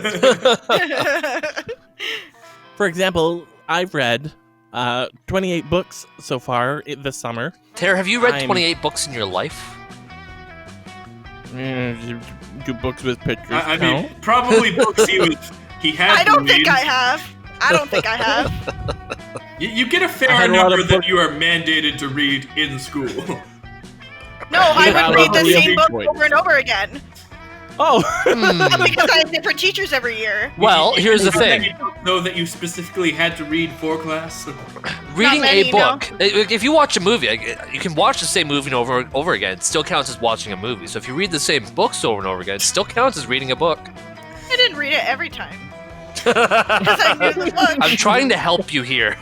For example, I've read 28 books so far this summer. Tara, have you read I'm- 28 books in your life? Do books with pictures I count? mean, probably books he had I don't to think read. I have. I don't think I have. You get a I fair had a lot number of that books- you are mandated to read in school. No, I Yeah, would read the probably same book avoid over and over again. Oh! Because I have different teachers every year. Well, here's the You thing. don't know that you specifically had to read for class. Reading many, a book, if you watch a movie, you can watch the same movie over and over again. It still counts as watching a movie. So if you read the same books over and over again, it still counts as reading a book. I didn't read it every time. Because I knew the book. I'm trying to help you here.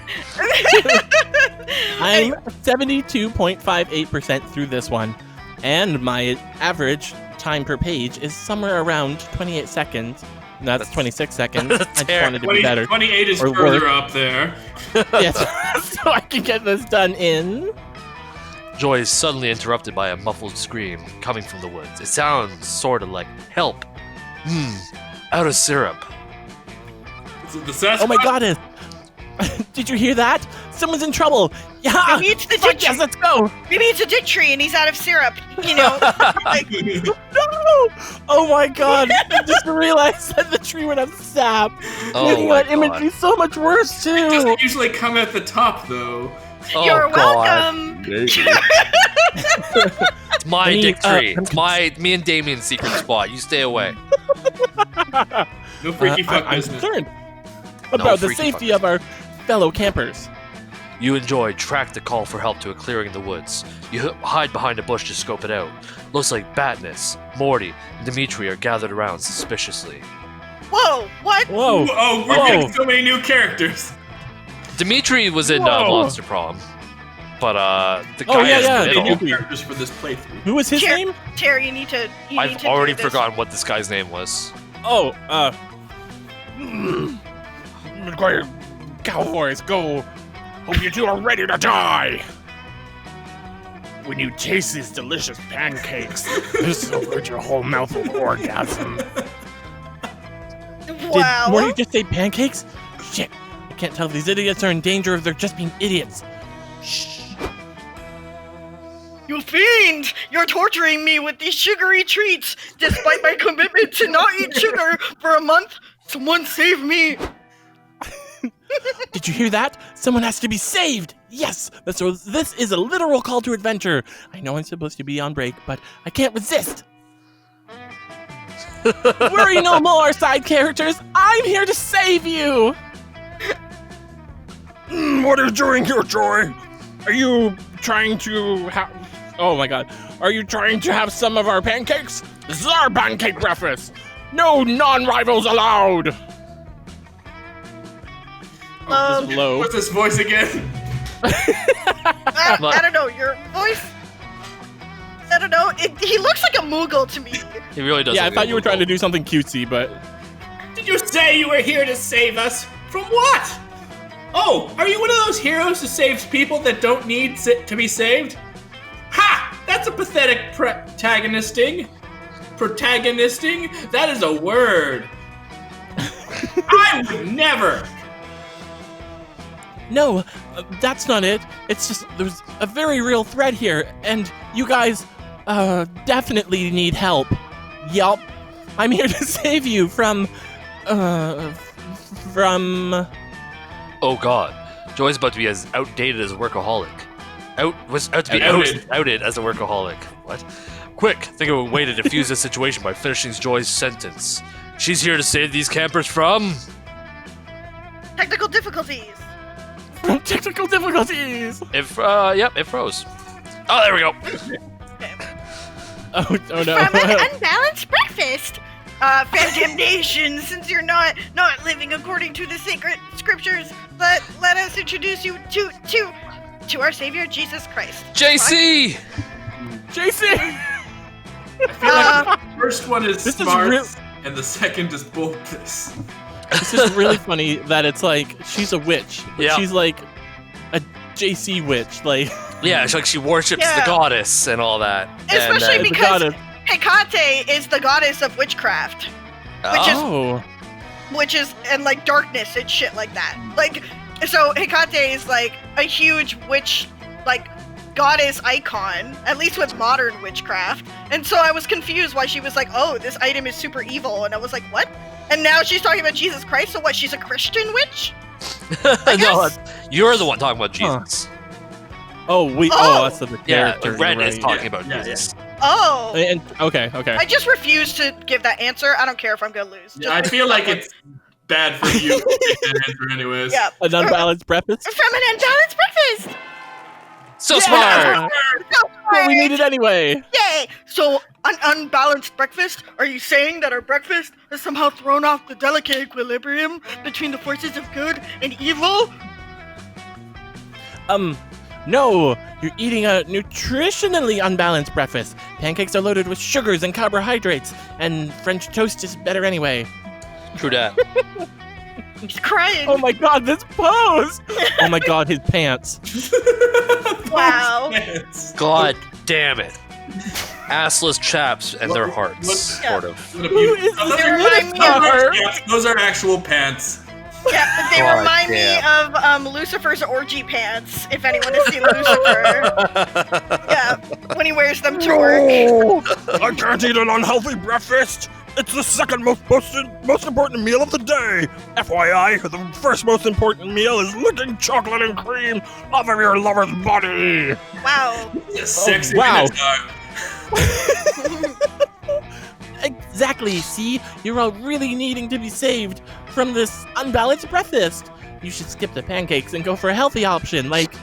I'm 72.58% through this one, and my average time per page is somewhere around 28 seconds. That's 26 seconds. I just wanted to be better. 28 is Or further worse. up there. Yes, so I can get this done in. Joy is suddenly interrupted by a muffled scream coming from the woods. It sounds sort of like, help. Out of syrup. Is it the Sasquatch? Oh my god, did you hear that? Someone's in trouble. Yeah, Maybe it's the fuck dick yes, tree. let's go. Maybe it's a dick tree and he's out of syrup. You know, like, No! Oh my god, I just realized that the tree would have sap. Oh Making my that imagery so much worse It too. doesn't usually come at the top, though. Oh, you're God. welcome. It's my Me, dick tree. I'm It's me and Damien's secret spot. You stay away. No freaky fuck I'm business. concerned about the freaky safety of our fellow campers. You and Joy track the call for help to a clearing in the woods. You hide behind a bush to scope it out. Looks like Batness, Morty, and Dimitri are gathered around suspiciously. Whoa, what? Whoa. Oh, we're Whoa. getting so many new characters. Dimitri was in Whoa. Monster Prom, but the guy Oh, yeah, in yeah, the Many middle, new characters for this playthrough. Who was his Here. name? Terry, you need to. I've already forgotten what this guy's name was. Oh, Cowboys, go. Hope you two are ready to die. When you taste these delicious pancakes, this will rid your whole mouth with orgasm. Wow. Did Morty just say pancakes? Shit, I can't tell if these idiots are in danger or if they're just being idiots. Shh. You fiend! You're torturing me with these sugary treats, despite my commitment to not eat sugar for a month. Someone save me! Did you hear that? Someone has to be saved! Yes! So this is a literal call to adventure. I know I'm supposed to be on break, but I can't resist. Worry no more, side characters! I'm here to save you! What is doing here, Joy? Are you trying to have... Oh my god. Are you trying to have some of our pancakes? This is our pancake breakfast! No non-rivals allowed! Oh, this is low. What's this voice again? I don't know, your voice? I don't know, he looks like a Moogle to me. He really does. Yeah, I look thought like you were trying to Moogle. do something cutesy, but... Did you say you were here to save us? From what? Oh, are you one of those heroes who saves people that don't need to be saved? Ha! That's a pathetic protagonisting. Protagonisting? That is a word. I would never. No, that's not it. It's just there's a very real threat here, and you guys definitely need help. Yup. I'm here to save you from... Oh God, Joy's about to be as outdated as a workaholic. Outed as a workaholic. What? Quick, think of a way to defuse this situation by finishing Joy's sentence. She's here to save these campers from... Technical difficulties. From technical difficulties! It froze. Oh, there we go. Oh no. From an unbalanced breakfast. damnation, since you're not living according to the sacred scriptures, let us introduce you to our Savior Jesus Christ. JC! JC! I feel like the first one is This is smart, real- and the second is boldness. It's just really funny that it's like she's a witch. But Yeah. she's like a JC witch. Like Yeah, it's like she worships the Yeah. goddess and all that. Especially and, the because goddess. Hecate is the goddess of witchcraft, which is Oh. and like darkness and shit like that. Like, so Hecate is like a huge witch, like goddess icon, at least with modern witchcraft. And so I was confused why she was like, oh, this item is super evil, and I was like, what? And now she's talking about Jesus Christ. So what? She's a Christian witch? I no, guess. you're the one talking about Jesus. Oh, Oh. that's the Yeah, character. Red you're is right. talking Yeah, about yeah, Jesus. Oh, And, okay. I just refuse to give that answer. I don't care if I'm gonna lose. Yeah, I feel like it's bad for you to take that answer anyways. Yeah. An unbalanced breakfast. From an unbalanced breakfast. So Yeah. smart! What we needed anyway. Yay! So, an unbalanced breakfast? Are you saying that our breakfast has somehow thrown off the delicate equilibrium between the forces of good and evil? No, you're eating a nutritionally unbalanced breakfast. Pancakes are loaded with sugars and carbohydrates, and French toast is better anyway. True that. He's crying. Oh my god, this pose! Oh my god, his pants. Wow. Yes. God damn it. Assless chaps and their hearts, What- sort of. What a Who beautiful- is They this remind me minotaur? Yes, those are actual pants. Yeah, but they God remind damn. me of Lucifer's orgy pants, if anyone has seen Lucifer. Yeah, when he wears them to work. I can't eat an unhealthy breakfast. It's the second most important meal of the day. FYI, the first most important meal is licking chocolate and cream off of your lover's body. Wow. Sexy wow. minotaur. Exactly, see? You're all really needing to be saved from this unbalanced breakfast. You should skip the pancakes and go for a healthy option, like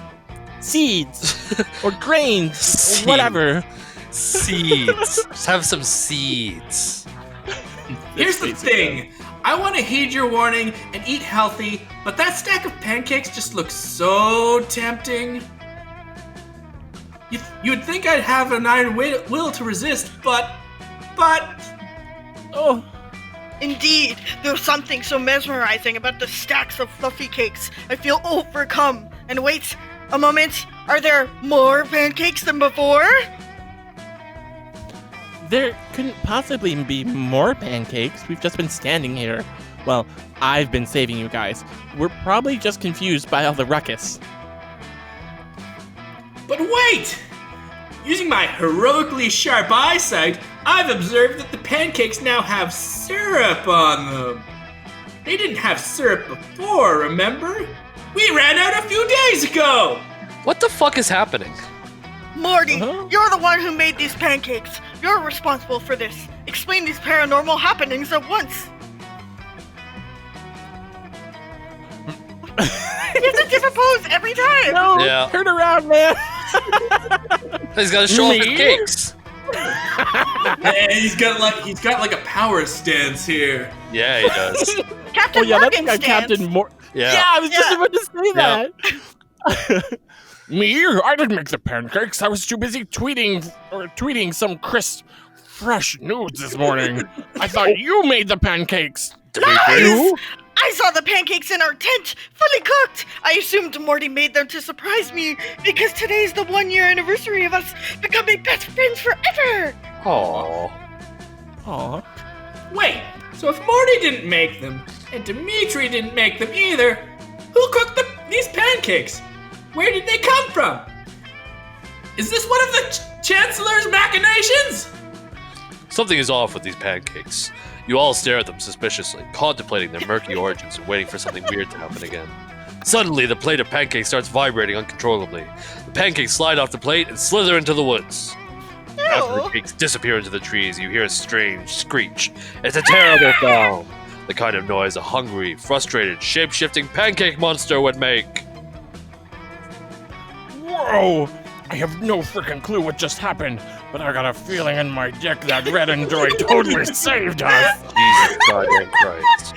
seeds or grains, Seeds. or whatever. Seeds. Just have some seeds. Here's the thing. I want to heed your warning and eat healthy, but that stack of pancakes just looks so tempting. You'd think I'd have an iron will to resist, but... Oh, Indeed, there's something so mesmerizing about the stacks of fluffy cakes. I feel overcome. And wait, a moment. Are there more pancakes than before? there couldn't possibly be more pancakes. We've just been standing here. Well, I've been saving you guys. We're probably just confused by all the ruckus. But wait! Using my heroically sharp eyesight, I've observed that the pancakes now have syrup on them. They didn't have syrup before, remember? We ran out a few days ago! What the fuck is happening? Morty, Uh-huh. you're the one who made these pancakes. You're responsible for this. Explain these paranormal happenings at once. He has a different pose every time. No, Yeah. turn around, man. He's gotta show off his Me? cakes. And he's got like a power stance here. Yeah, he does. Captain Oh yeah, that's Morgan like stance. Captain Mor. Yeah. I was just Yeah. about to say that. Me? I didn't make the pancakes. I was too busy tweeting some crisp, fresh nudes this morning. I thought you made the pancakes. Nice! I saw the pancakes in our tent, fully cooked. I assumed Morty made them to surprise me because today's the 1-year anniversary of us becoming best friends forever. Aww. Aw. Wait, so if Morty didn't make them, and Dimitri didn't make them either, who cooked these pancakes? Where did they come from? Is this one of the Chancellor's machinations? Something is off with these pancakes. You all stare at them suspiciously, contemplating their murky origins and waiting for something weird to happen again. Suddenly, the plate of pancakes starts vibrating uncontrollably. The pancakes slide off the plate and slither into the woods. After the Ew. cakes disappear into the trees, you hear a strange screech. It's a terrible sound. The kind of noise a hungry, frustrated, shape-shifting pancake monster would make. Whoa! I have no freaking clue what just happened, but I got a feeling in my dick that Red and Joy totally saved us. Jesus goddamn Christ.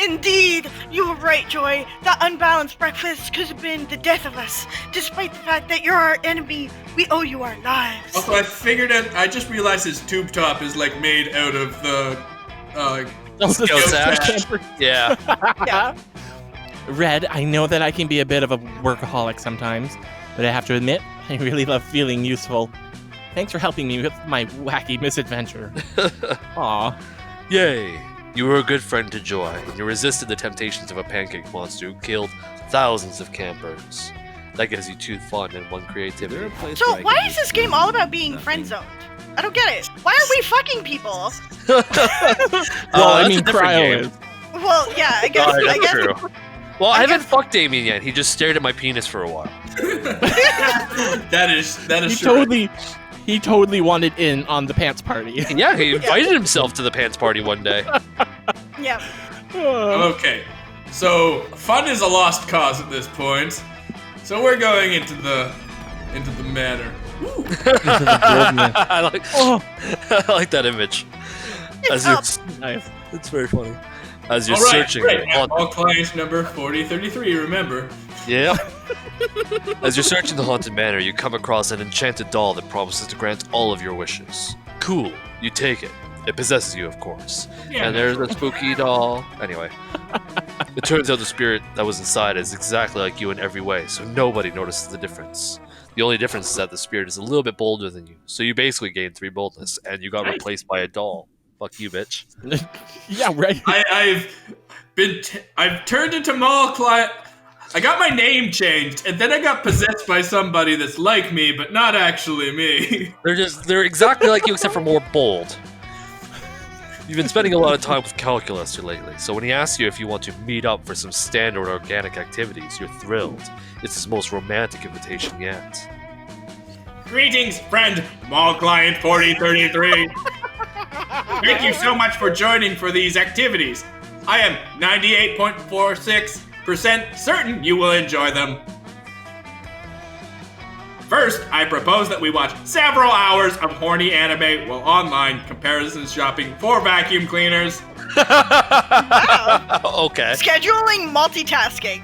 Indeed, you were right, Joy. That unbalanced breakfast could have been the death of us. Despite the fact that you're our enemy, we owe you our lives. Also, I just realized his tube top is like made out of the Skill sash. Yeah. Yeah. Red, I know that I can be a bit of a workaholic sometimes, but I have to admit, I really love feeling useful. Thanks for helping me with my wacky misadventure. Aw. Yay! You were a good friend to Joy, and you resisted the temptations of a pancake monster who killed thousands of campers. That gives you 2 fun and 1 creativity. So why is this game all about being friend-zoned? I don't get it. Why are we fucking people? Well, I that's mean, a different Cryo game. is. Well, yeah, I guess. Alright, I that's guess. true. Well, I haven't fucked Damien yet. He just stared at my penis for a while. that is He true. he totally wanted in on the pants party. Yeah, he invited himself to the pants party one day. Yeah. Okay, so fun is a lost cause at this point. So we're going into the manor. I like, I like that image. It's Nice. It's very funny. As you're All right, searching, right. the haunted- All clients number 4033. Remember. yeah. As you're searching the haunted manor, you come across an enchanted doll that promises to grant all of your wishes. Cool. You take it. It possesses you, of course. Yeah. And there's a spooky doll. Anyway, it turns out the spirit that was inside is exactly like you in every way, so nobody notices the difference. The only difference is that the spirit is a little bit bolder than you, so you basically gained 3 boldness, and you got Nice. replaced by a doll. Fuck you, bitch. Yeah, right. I've turned into mall client. I got my name changed, and then I got possessed by somebody that's like me, but not actually me. They're exactly like you, except for more bold. You've been spending a lot of time with Calculaster lately, so when he asks you if you want to meet up for some standard organic activities, you're thrilled. It's his most romantic invitation yet. Greetings, friend, mall client 4033. Thank you so much for joining for these activities. I am 98.46% certain you will enjoy them. First, I propose that we watch several hours of horny anime while online comparison shopping for vacuum cleaners. Wow. Okay. Scheduling multitasking.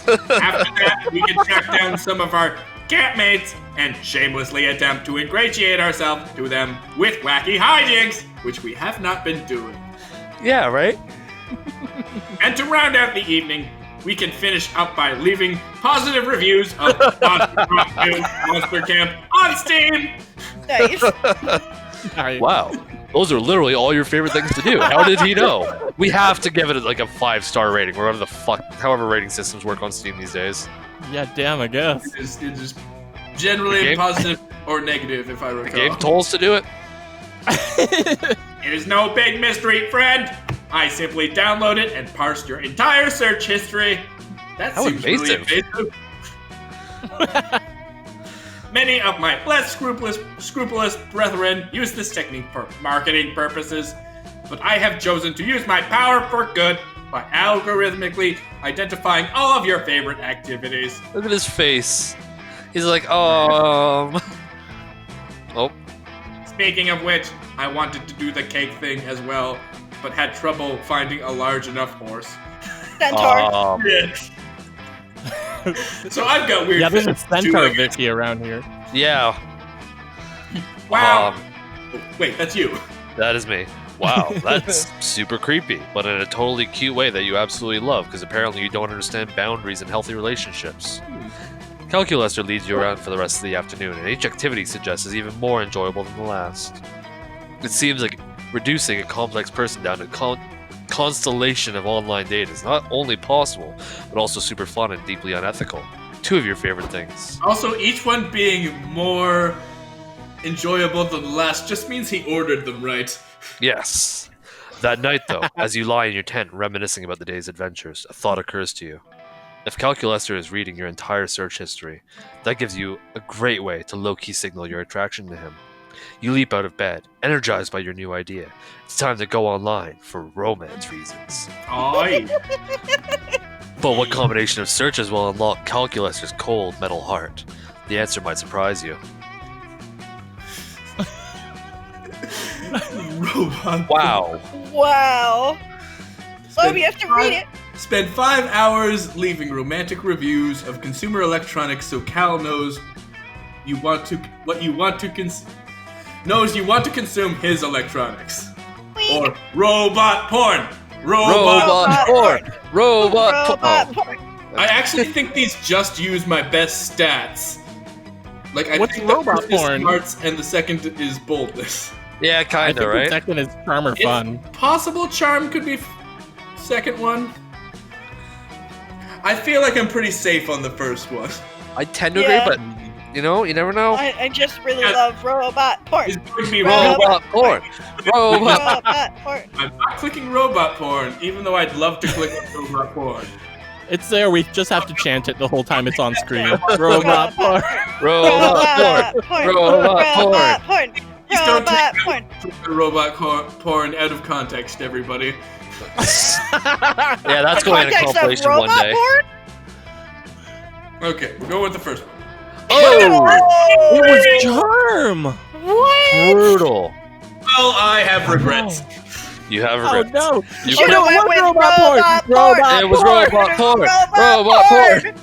After that, we can track down some of our campmates and shamelessly attempt to ingratiate ourselves to them with wacky hijinks, which we have not been doing. Yeah, right? And to round out the evening, we can finish up by leaving positive reviews of Monster Camp on Steam. Nice. Alright. Wow. Those are literally all your favorite things to do. How did he know? We have to give it like a 5-star rating, or whatever the fuck, however rating systems work on Steam these days. Yeah, damn, I guess. It's just generally The game- positive or negative, if I The recall. game tolls to do it. It is no big mystery, friend. I simply download it and parse your entire search history. That How seems really invasive. invasive. Many of my less scrupulous brethren use this technique for marketing purposes, but I have chosen to use my power for good by algorithmically identifying all of your favorite activities. Look at his face. He's like, oh. Speaking of which, I wanted to do the cake thing as well, but had trouble finding a large enough horse. Centaur. So I've got weird Yeah, there's a things centaur to- Vicky around here. Yeah. Wow. Wait, that's you. That is me. Wow, that's super creepy, but in a totally cute way that you absolutely love, because apparently you don't understand boundaries in healthy relationships. Calculaster leads you around for the rest of the afternoon, and each activity suggests is even more enjoyable than the last. It seems like reducing a complex person down to constellation of online data is not only possible, but also super fun and deeply unethical. 2 of your favorite things. Also, each one being more enjoyable than the last just means he ordered them right. Yes. That night, though, as you lie in your tent reminiscing about the day's adventures, a thought occurs to you. If Calculaster is reading your entire search history, that gives you a great way to low-key signal your attraction to him. You leap out of bed, energized by your new idea. It's time to go online for romance reasons. Aye. But what combination of searches will unlock Calculaster's cold metal heart? The answer might surprise you. Robot. Wow. Wow. Oh, we have to read it. Spend 5 hours leaving romantic reviews of consumer electronics so Cal knows you want to consume his electronics. Or robot porn. Robot porn. Robot Robot porn. porn. I actually think these just use my best stats. Like I What's think the robot first is porn? smarts and the second is boldness. Yeah, I kinda, think the right? second is charm or fun. Possible charm could be second one. I feel like I'm pretty safe on the first one. I tend to Yeah. agree, but you know, you never know. I just really love robot porn. It's going to be robot. Robot porn. Robot. Robot porn. I'm not clicking robot porn, even though I'd love to click on robot porn. It's there. We just have to chant it the whole time it's on screen. Robot porn. Robot porn. Robot porn. Robot porn. Please don't Robot take porn. the robot porn out of context, everybody. Yeah, that's going in a Context of compilation one robot day. porn? Okay, we'll go with the first one. Oh, It was charm. What? brutal. Well, I have regrets. You have Oh regrets. no! You Should've no, went it was with robot porn. robot Robot porn. It was porn. robot porn. Robot porn.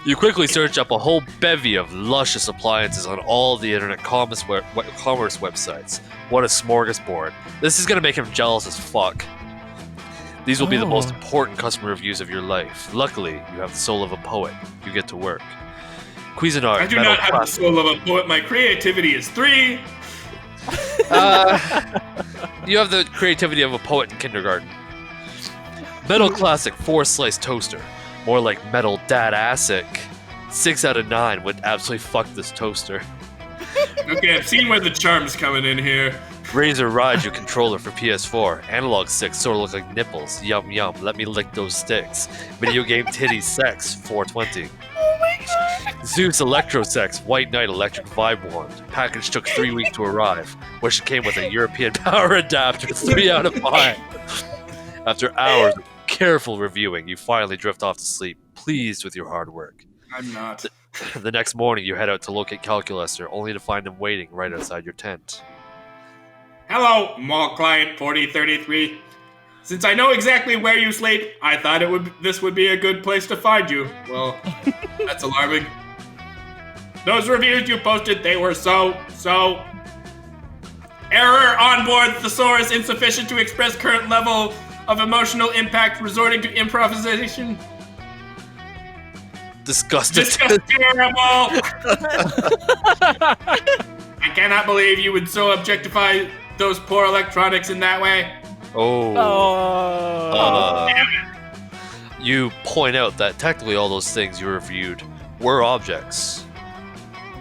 You quickly search up a whole bevy of luscious appliances on all the internet commerce websites. What a smorgasbord. This is gonna make him jealous as fuck. These will be the most Oh. important customer reviews of your life. Luckily, you have the soul of a poet. You get to work. Cuisinart. I do metal not have the classic- soul of a poet. My creativity is 3. You have the creativity of a poet in kindergarten. Metal Classic 4-slice toaster. More like metal dad-asic. 6 out of 9 would absolutely fuck this toaster. Okay, I've seen where the charm's coming in here. Razer Raiju controller for PS4. Analog sticks sort of look like nipples. Yum yum, let me lick those sticks. Video game titty sex, 420. Oh my god. Zeus Electro Sex White Knight Electric Vibe Wand. Package took 3 weeks to arrive. Wish it came with a European power adapter, 3 out of 5. After hours of careful reviewing, you finally drift off to sleep, pleased with your hard work. I'm not. The next morning, you head out to locate Calculaster, only to find him waiting right outside your tent. Hello, mall client 4033. Since I know exactly where you sleep, I thought this would be a good place to find you. Well, that's alarming. Those reviews you posted, they were so. Error on board thesaurus insufficient to express current level of emotional impact, resorting to improvisation. Disgusted. Disgust terrible! I cannot believe you would so objectify those poor electronics in that way. Oh. Oh. You point out that technically all those things you reviewed were objects.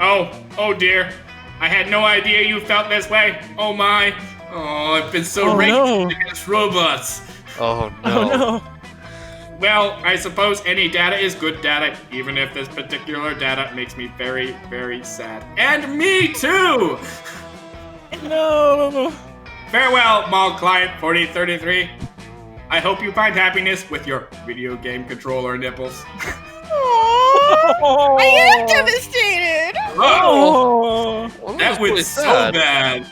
Oh dear. I had no idea you felt this way. Oh my. Oh, I've been so Oh, racist no. against robots. Oh no. Oh no! Well, I suppose any data is good data, even if this particular data makes me very, very sad. And me too! No! Farewell, mall client 4033. I hope you find happiness with your video game controller nipples. Aww. I am devastated. Oh, Well, that was really was so sad. bad.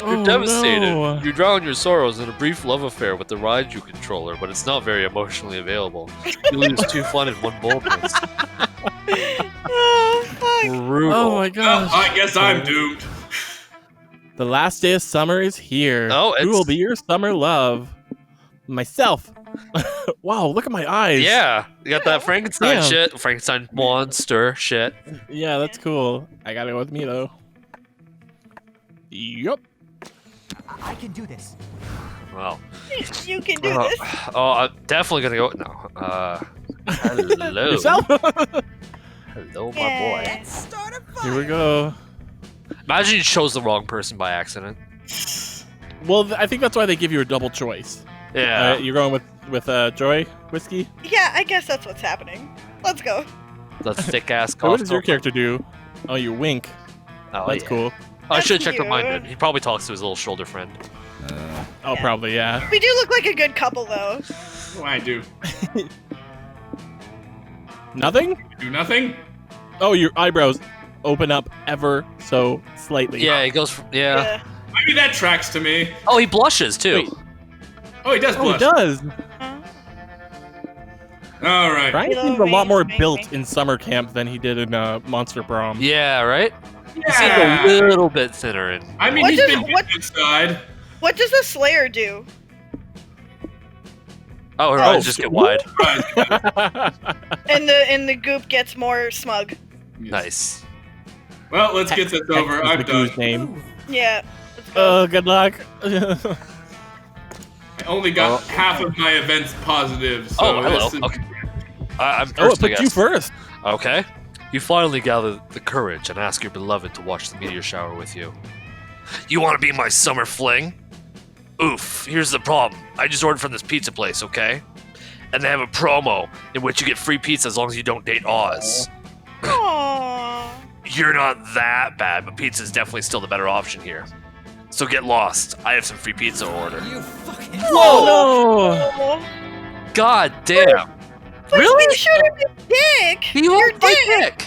You're Oh, devastated. no. You drown your sorrows in a brief love affair with the Raiju controller, but it's not very emotionally available. You lose 2 fun and 1 boldness. Oh, fuck. Brutal. Oh my Well, gosh! I guess I'm doomed. The last day of summer is here. Oh, Who it's- will be your summer love? Myself. Wow, look at my eyes. Yeah, you got that Frankenstein Damn. shit, Frankenstein monster shit. Yeah, that's cool. I gotta go with me though. Yup. I can do this. Wow. You can do Oh, this. I'm definitely gonna go. No. Hello. Yourself. Hello, my boy. Yeah. Start a fire. Here we go. Imagine you chose the wrong person by accident. Well, I think that's why they give you a double choice. Yeah. You're going with Joy whiskey. Yeah, I guess that's what's happening. Let's go. The thick ass So cough. what does your character do? Oh, you wink. Oh, That's yeah. cool. I should have That's checked with mine. cute. He probably talks to his little shoulder friend. Oh, probably yeah. We do look like a good couple, though. What do I do? Nothing. Do nothing? Oh, your eyebrows open up ever so slightly. Yeah, he goes. Yeah. Maybe that tracks to me. Oh, he blushes too. Wait. Oh, he does Oh, he blush. does. All right. Brian Hello, seems a lot more baby. built in summer camp than he did in Monster Prom. Yeah, right. He seems Yeah. a little bit thinner in. I mean, What he's does- been what- inside. What does the Slayer do? Oh, her eyes just get wide. And the goop gets more smug. Nice. Well, let's get this over. Hex is I'm the done. goose name. Yeah. Let's go. Good luck. I only got half of my events positive. So Oh, hello. this is- Okay. I'm Oh, it first, I put you guess. first. Okay. You finally gather the courage and ask your beloved to watch the meteor shower with you. You want to be my summer fling? Oof, here's the problem. I just ordered from this pizza place, okay? And they have a promo in which you get free pizza as long as you don't date Oz. Aww. You're not that bad, but pizza is definitely still the better option here. So get lost. I have some free pizza to order. Whoa! Oh. God damn. Really? You should have been dick. He You're won't play dick.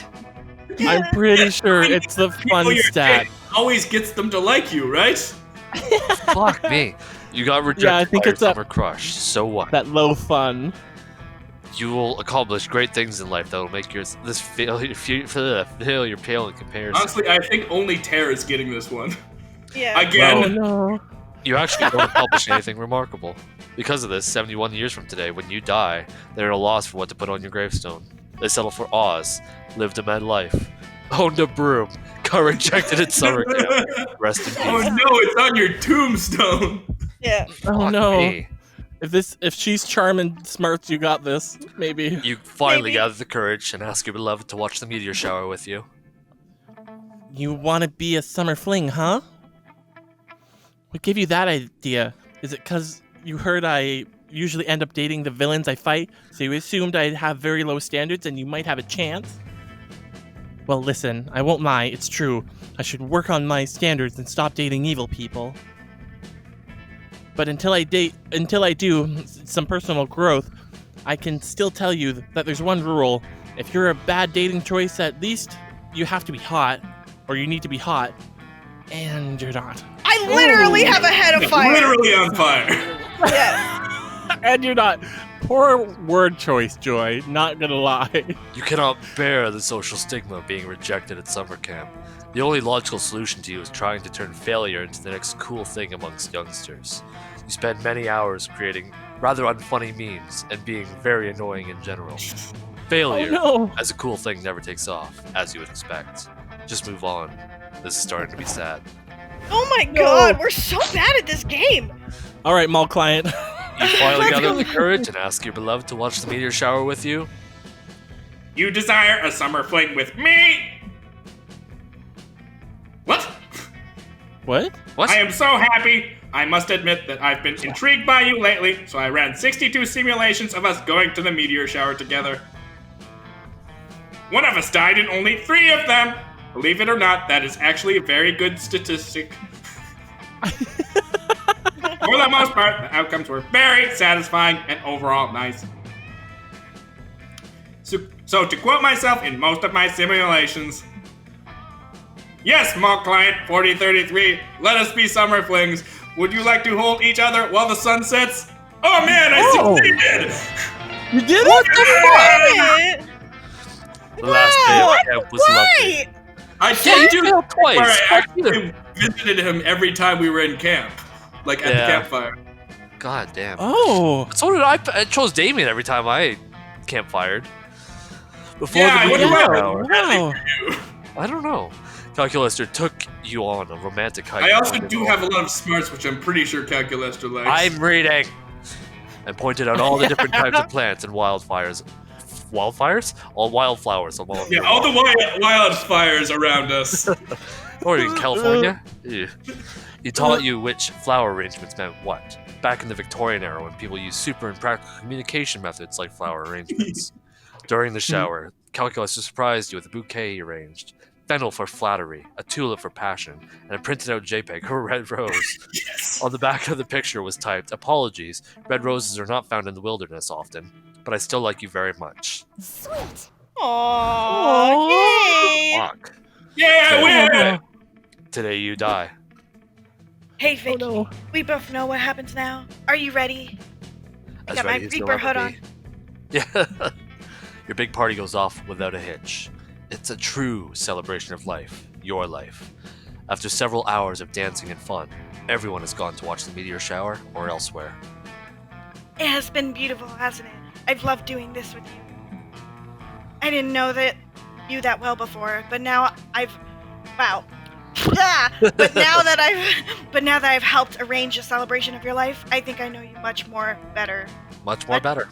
dick. I'm pretty sure it's the People fun you're stat. dating always gets them to like you, right? Fuck me. You got rejected Yeah, I think by your it's that- summer crush. So what? That low fun. You will accomplish great things in life that will make your failure pale in comparison. Honestly, I think only Tara is getting this one. Yeah. Again. Oh no. You actually don't accomplish anything remarkable. Because of this, 71 years from today, when you die, they're at a loss for what to put on your gravestone. They settle for Oz, lived a mad life, owned a broom, got rejected at summer camp. Rest in peace. Oh no, it's on your tombstone. Yeah. Oh Fuck no. me. If she's charming, smarts, you got this. Maybe. You finally Maybe. gather the courage and ask your beloved to watch the meteor shower with you. You want to be a summer fling, huh? What gave you that idea? Is it because you heard I usually end up dating the villains I fight, so you assumed I'd have very low standards and you might have a chance? Well, listen, I won't lie, it's true. I should work on my standards and stop dating evil people. But until I do some personal growth, I can still tell you that there's one rule. If you're a bad dating choice, at least you have to be hot, or you need to be hot, and you're not. I literally have a head of fire. Literally on fire. Yeah. And you're not. Poor word choice, Joy. Not gonna lie. You cannot bear the social stigma of being rejected at summer camp. The only logical solution to you is trying to turn failure into the next cool thing amongst youngsters. You spend many hours creating rather unfunny memes and being very annoying in general. Failure Oh no. as a cool thing never takes off, as you would expect. Just move on. This is starting to be sad. Oh my god, we're so bad at this game. All right, mall client. You finally gather the courage and ask your beloved to watch the meteor shower with you. You desire a summer fling with me? What? What? What? I am so happy. I must admit that I've been intrigued by you lately, so I ran 62 simulations of us going to the meteor shower together. One of us died in only 3 of them. Believe it or not, that is actually a very good statistic. For the most part, the outcomes were very satisfying and overall nice. So to quote myself in most of my simulations, yes, mock client 4033, let us be summer flings. Would you like to hold each other while the sun sets? Oh man, I Oh. succeeded! You did it? Damn it. The last day Wow, of camp was lovely. Why? I Yeah, you told failed twice. where I Fuck you. actually visited him every time we were in camp. Like at Yeah. the campfire. God damn. Oh. So did I. I chose Damien every time I campfired. Before Yeah, I the wonder meteor why shower. Wow. I don't know. Calculaster took you on a romantic hike. I also do have a lot of smarts, which I'm pretty sure Calculaster likes. I'm reading. And pointed out all the different types of plants and wildfires. Wildfires? All wildflowers along Yeah, all the wildfires around us. Or in California? Ew. He taught you which flower arrangements meant what. Back in the Victorian era when people used super impractical communication methods like flower arrangements. During the shower, Calculator surprised you with a bouquet he arranged. Fennel for flattery, a tulip for passion, and a printed out JPEG of a red rose. On the back of the picture was typed, "Apologies, red roses are not found in the wilderness often, but I still like you very much." Sweet. Aww. Yay. Fuck. Yeah, I win! Today you die. Hey, Vicky. no. We both know what happens now. Are you ready? I As got my ready as you'll Reaper ever hood be. on. Yeah. Your big party goes off without a hitch. It's a true celebration of life, your life. After several hours of dancing and fun, everyone has gone to watch the meteor shower or elsewhere. It has been beautiful, hasn't it? I've loved doing this with you. I didn't know you that well before, but now wow. but now that I've helped arrange a celebration of your life, I think I know you much more better. Much more better.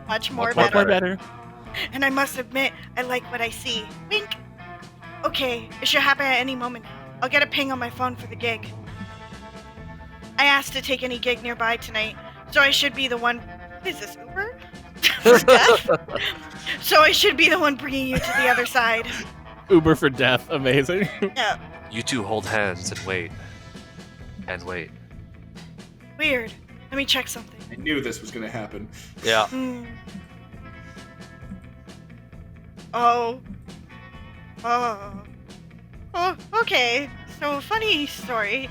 Much more Much more better. Better. And I must admit, I like what I see. Wink. Okay, it should happen at any moment now. I'll get a ping on my phone for the gig. I asked to take any gig nearby tonight, so I should be the one. Is this Uber? For death? So I should be the one bringing you to the other side. Uber for death. Amazing. Yeah. You two hold hands and wait. And wait. Weird. Let me check something. I knew this was gonna happen. Yeah. Oh. Okay. So, funny story.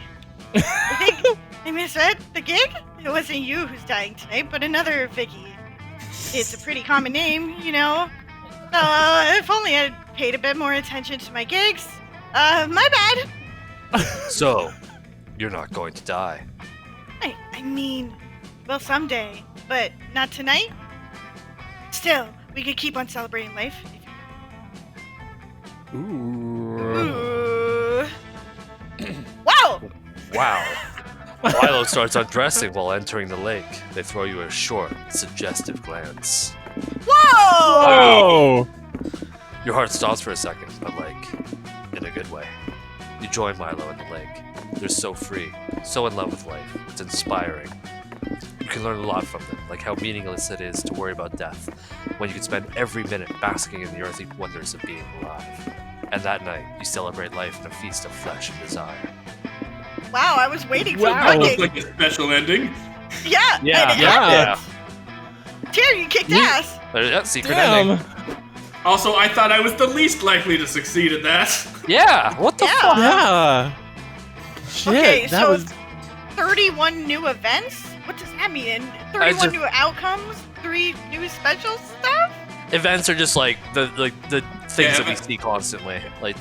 I think I misread the gig. It wasn't you who's dying tonight, but another Vicky. It's a pretty common name, you know. If only I'd paid a bit more attention to my gigs. My bad. So, you're not going to die. I mean, well, someday, but not tonight. Still, we could keep on celebrating life. Ooh. Wow! Wow. Milo starts undressing while entering the lake. They throw you a short, suggestive glance. Whoa! Oh. Your heart stops for a second, but in a good way. You join Milo in the lake. They're so free, so in love with life. It's inspiring. You can learn a lot from them, like how meaningless it is to worry about death, when you can spend every minute basking in the earthly wonders of being alive. And that night, you celebrate life in a feast of flesh and desire. Wow, I was waiting for Wow. That the looks gig. like a special ending. Yeah, Yeah. and it Yeah. happened. Tyr, you kicked ass. Yeah, secret Damn. ending. Also, I thought I was the least likely to succeed at that. Yeah, what the Yeah. fuck? Yeah. Shit. Okay, that so was. 31 new events? What does that mean? 31 just- new outcomes? 3 new special stuff? Events are just like the things Yeah, that we see constantly. Like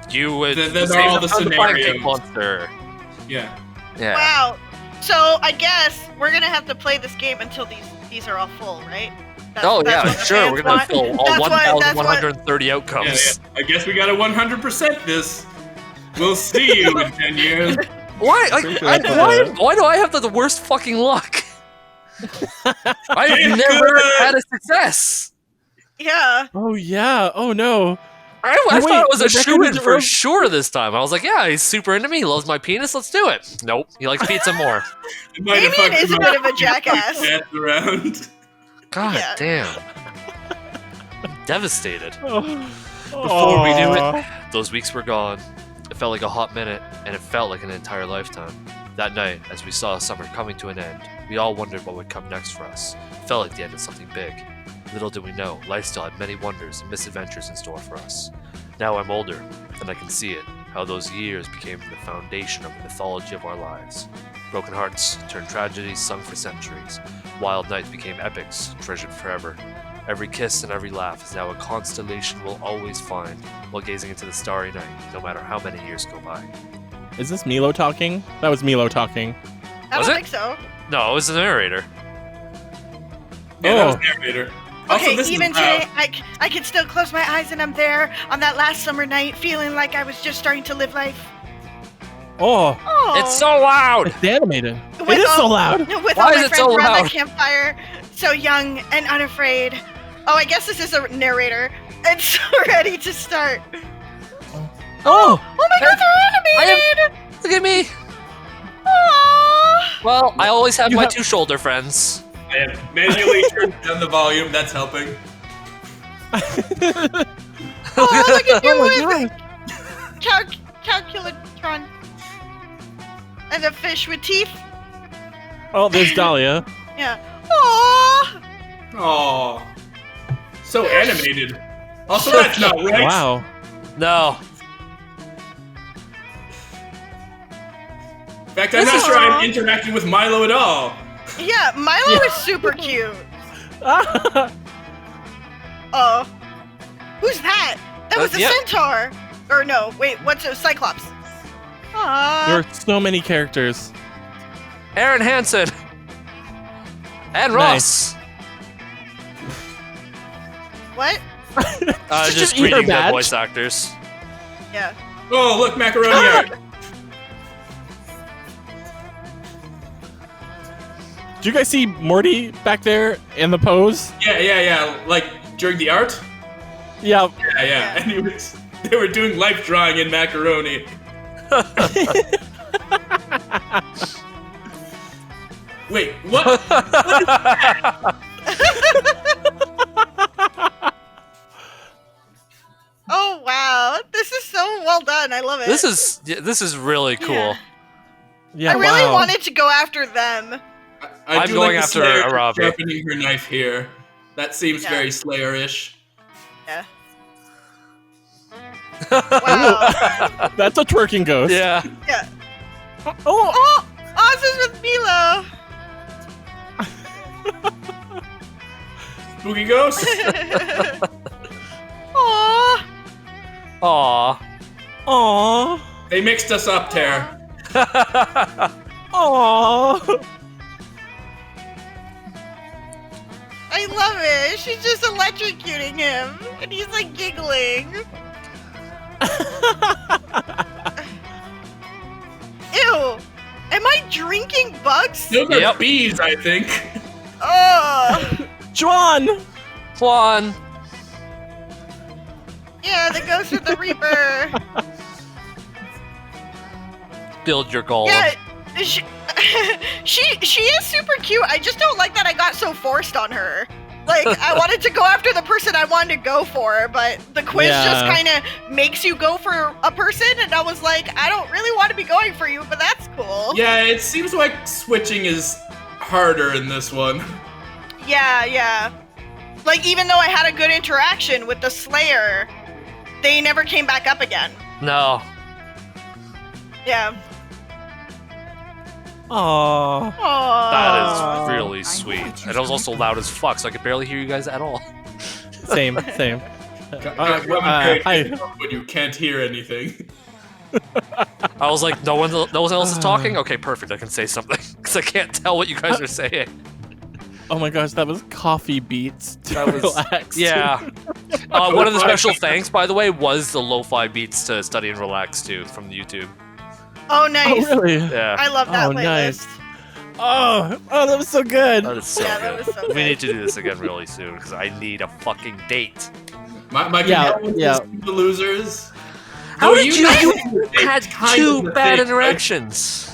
you would They're save all the from fire king scenarios. monster. Yeah. Yeah. Wow. So I guess we're gonna have to play this game until these are all full, right? Oh That's yeah, what the sure. fans We're gonna want. fill all That's what- 1,130 Yeah, outcomes. yeah. I guess we gotta 100% this. We'll see you in 10 years. Why? Appreciate Why do I have the worst fucking luck? I've It's never good. had a success. Yeah. Oh yeah. Oh no. I Wait, thought it was a Rebecca shoe-in didn't for roll- sure this time. I was like, yeah, he's super into me. He loves my penis. Let's do it. Nope. He likes pizza more. It might have Damien fucked is a him bit up. of a jackass. That's around. God Yeah. damn. I'm devastated. Oh. Before we knew Aw. it, those weeks were gone. It felt like a hot minute, and it felt like an entire lifetime. That night, as we saw summer coming to an end, we all wondered what would come next for us. It felt like the end of something big. Little did we know, life still had many wonders and misadventures in store for us. Now I'm older, and I can see it, how those years became the foundation of the mythology of our lives. Broken hearts turned tragedies sung for centuries. Wild nights became epics, treasured forever. Every kiss and every laugh is now a constellation we'll always find while gazing into the starry night, no matter how many years go by. Is this Milo talking? That was Milo talking. I Was don't it? think so. No, it was the narrator. Yeah, that was Oh. narrator. Also, Okay, this even is about, today, I can still close my eyes and I'm there on that last summer night, feeling like I was just starting to live life. Oh, Oh, It's so loud! it's animated. With It is so all- loud. With Why all is my it friends so around loud? the campfire, so young and unafraid. Oh, I guess this is a narrator. It's ready to start. Oh, Oh my god, they're animated! Look at me! Aww. Well, I always have You my have- two shoulder friends. and manually turned down the volume. That's helping. Oh, look at you Oh my with god. calculatron. And a fish with teeth. Oh, there's Dahlia. Yeah. Aww. Aww. So animated. Also, that's not right. Wow. No. In fact, I'm not sure I'm interacting with Milo at all. Yeah, Milo is super cute. Oh. Who's that? That was a Yep. centaur. Or no, wait, what's a Cyclops? Aww. There are so many characters. Aaron Hansen. And Ross. What? Just eat her reading the badge. voice actors. Yeah. Oh, look, macaroni art. Did you guys see Morty back there in the pose? Yeah. Like, during the art? Yeah. Yeah. And they were doing life drawing in macaroni. Wait, what? Oh wow, this is so well done. I love it. This is really cool. Yeah. Yeah. I really wow. wanted to go after them. I'm do going like the after Slayer Arabi. sharpening her knife here. That seems Yeah. very Slayer-ish. Yeah. Wow. That's a twerking ghost. Yeah. Yeah. Oh. Oh, Oz is with Milo. Spooky ghost? Aww. Aw. Aww. They mixed us up, Tara. Aww. I love it. She's just electrocuting him, and he's like giggling. Ew. Am I drinking bugs? Those are Yep. bees, I think. Oh. Juan. Juan. Yeah, the ghost of the Reaper. Build your golem. Yeah, she is super cute. I just don't like that I got so forced on her. Like, I wanted to go after the person I wanted to go for, but the quiz just Yeah. kind of makes you go for a person, and I was like, I don't really want to be going for you, but that's cool. Yeah, it seems like switching is harder in this one. Yeah. Like, even though I had a good interaction with the Slayer, they never came back up again. No. Yeah. Aww. Aww. That is really sweet. And it was also loud as fuck, so I could barely hear you guys at all. Same. Hi. Hi. When you can't hear anything. I was like, no one else is talking? Okay, perfect, I can say something. Because I can't tell what you guys are saying. Oh my gosh, that was coffee beats to That was- relax. Yeah. One of the special thanks, by the way, was the lo-fi beats to study and relax, too, from the YouTube. Oh, nice. Oh really? Yeah. I love that Oh, playlist. nice. Oh, that was so good. That is so Yeah, that good. was so We good. need to do this again really soon, because I need a fucking date. My Yeah, condolences to the losers. How No, did you it's had kind two of the bad thing, right? interactions?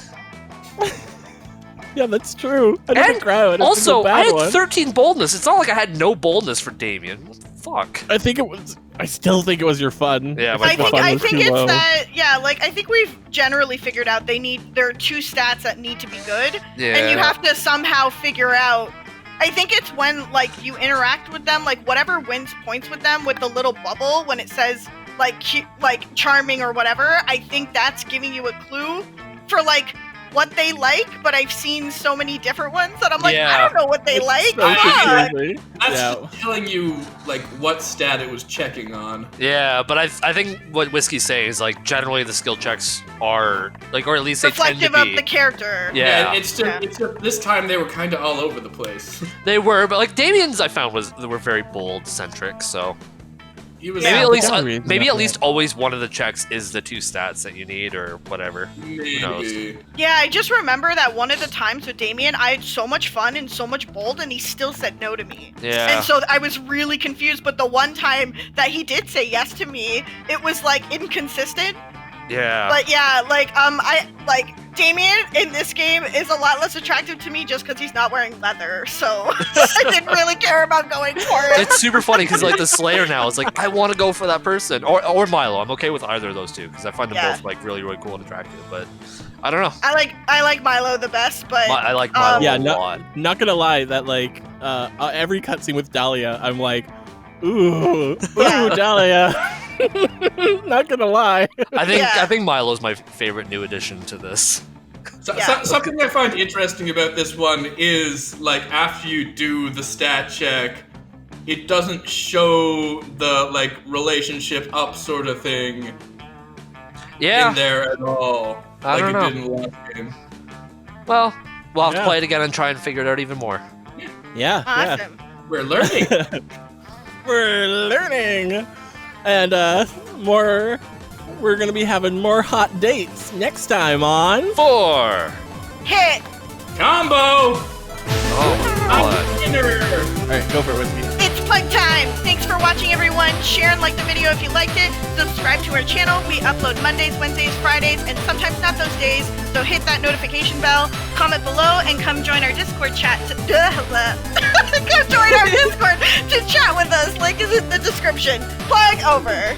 Yeah, that's true. I didn't And cry out. also, I bad had one. 13 boldness. It's not like I had no boldness for Damien. What the fuck? I think it was. I still think it was your fun. Yeah, think my the fun I was think too it's low. that, yeah, like, I think we've generally figured out there are two stats that need to be good, and you have to somehow figure out, I think it's when, like, you interact with them, like, whatever wins points with them with the little bubble when it says, like, charming or whatever, I think that's giving you a clue for, like, what they like, but I've seen so many different ones that I'm like, I Yeah. don't know what they like. So Fuck. confusing. That's Yeah. just telling you, like, what stat it was checking on. Yeah, but I think what Whiskey's saying is, like, generally the skill checks are, like, or at least they tend to Reflective of be. the character. Yeah. It's just this time they were kind of all over the place. They were, but, like, Damien's I found were very bold-centric, so. He was Yeah, Maybe at for least, some reason, maybe I at least think. always one of the checks is the two stats that you need, or whatever. maybe. Yeah, I just remember that one of the times with Damien, I had so much fun and so much bold, and he still said no to me. Yeah. And so I was really confused, but the one time that he did say yes to me, it was, like, inconsistent. Yeah. But yeah, like, Damien in this game is a lot less attractive to me just because he's not wearing leather, so I didn't really care about going for it. It's super funny because like the Slayer now is like I want to go for that person or Milo. I'm okay with either of those two because I find them Yeah. both like really cool and attractive. But I don't know. I like Milo the best, but I like Milo Yeah, a lot. Not gonna lie, that like every cutscene with Dahlia, I'm like, Ooh, Yeah. Dahlia. Not gonna lie. I think Milo's my favorite new addition to this. Something I find interesting about this one is, like, after you do the stat check, it doesn't show the, like, relationship up sort of thing Yeah. in there at all. I don't know. Like it did in the last game. Well, we'll have Yeah. to play it again and try and figure it out even more. Yeah. Awesome. We're learning. We're learning. And we're gonna be having more hot dates next time on 4. Hit. Combo! Oh, I'm God. the winner! Alright, go for it, Whiskey. It's plug time! Thanks for watching, everyone. Share and like the video if you liked it. Subscribe to our channel. We upload Mondays, Wednesdays, Fridays, and sometimes not those days. So hit that notification bell, comment below, and come join our Discord chat. Come join our Discord to chat with us. Link is in the description. Plug over.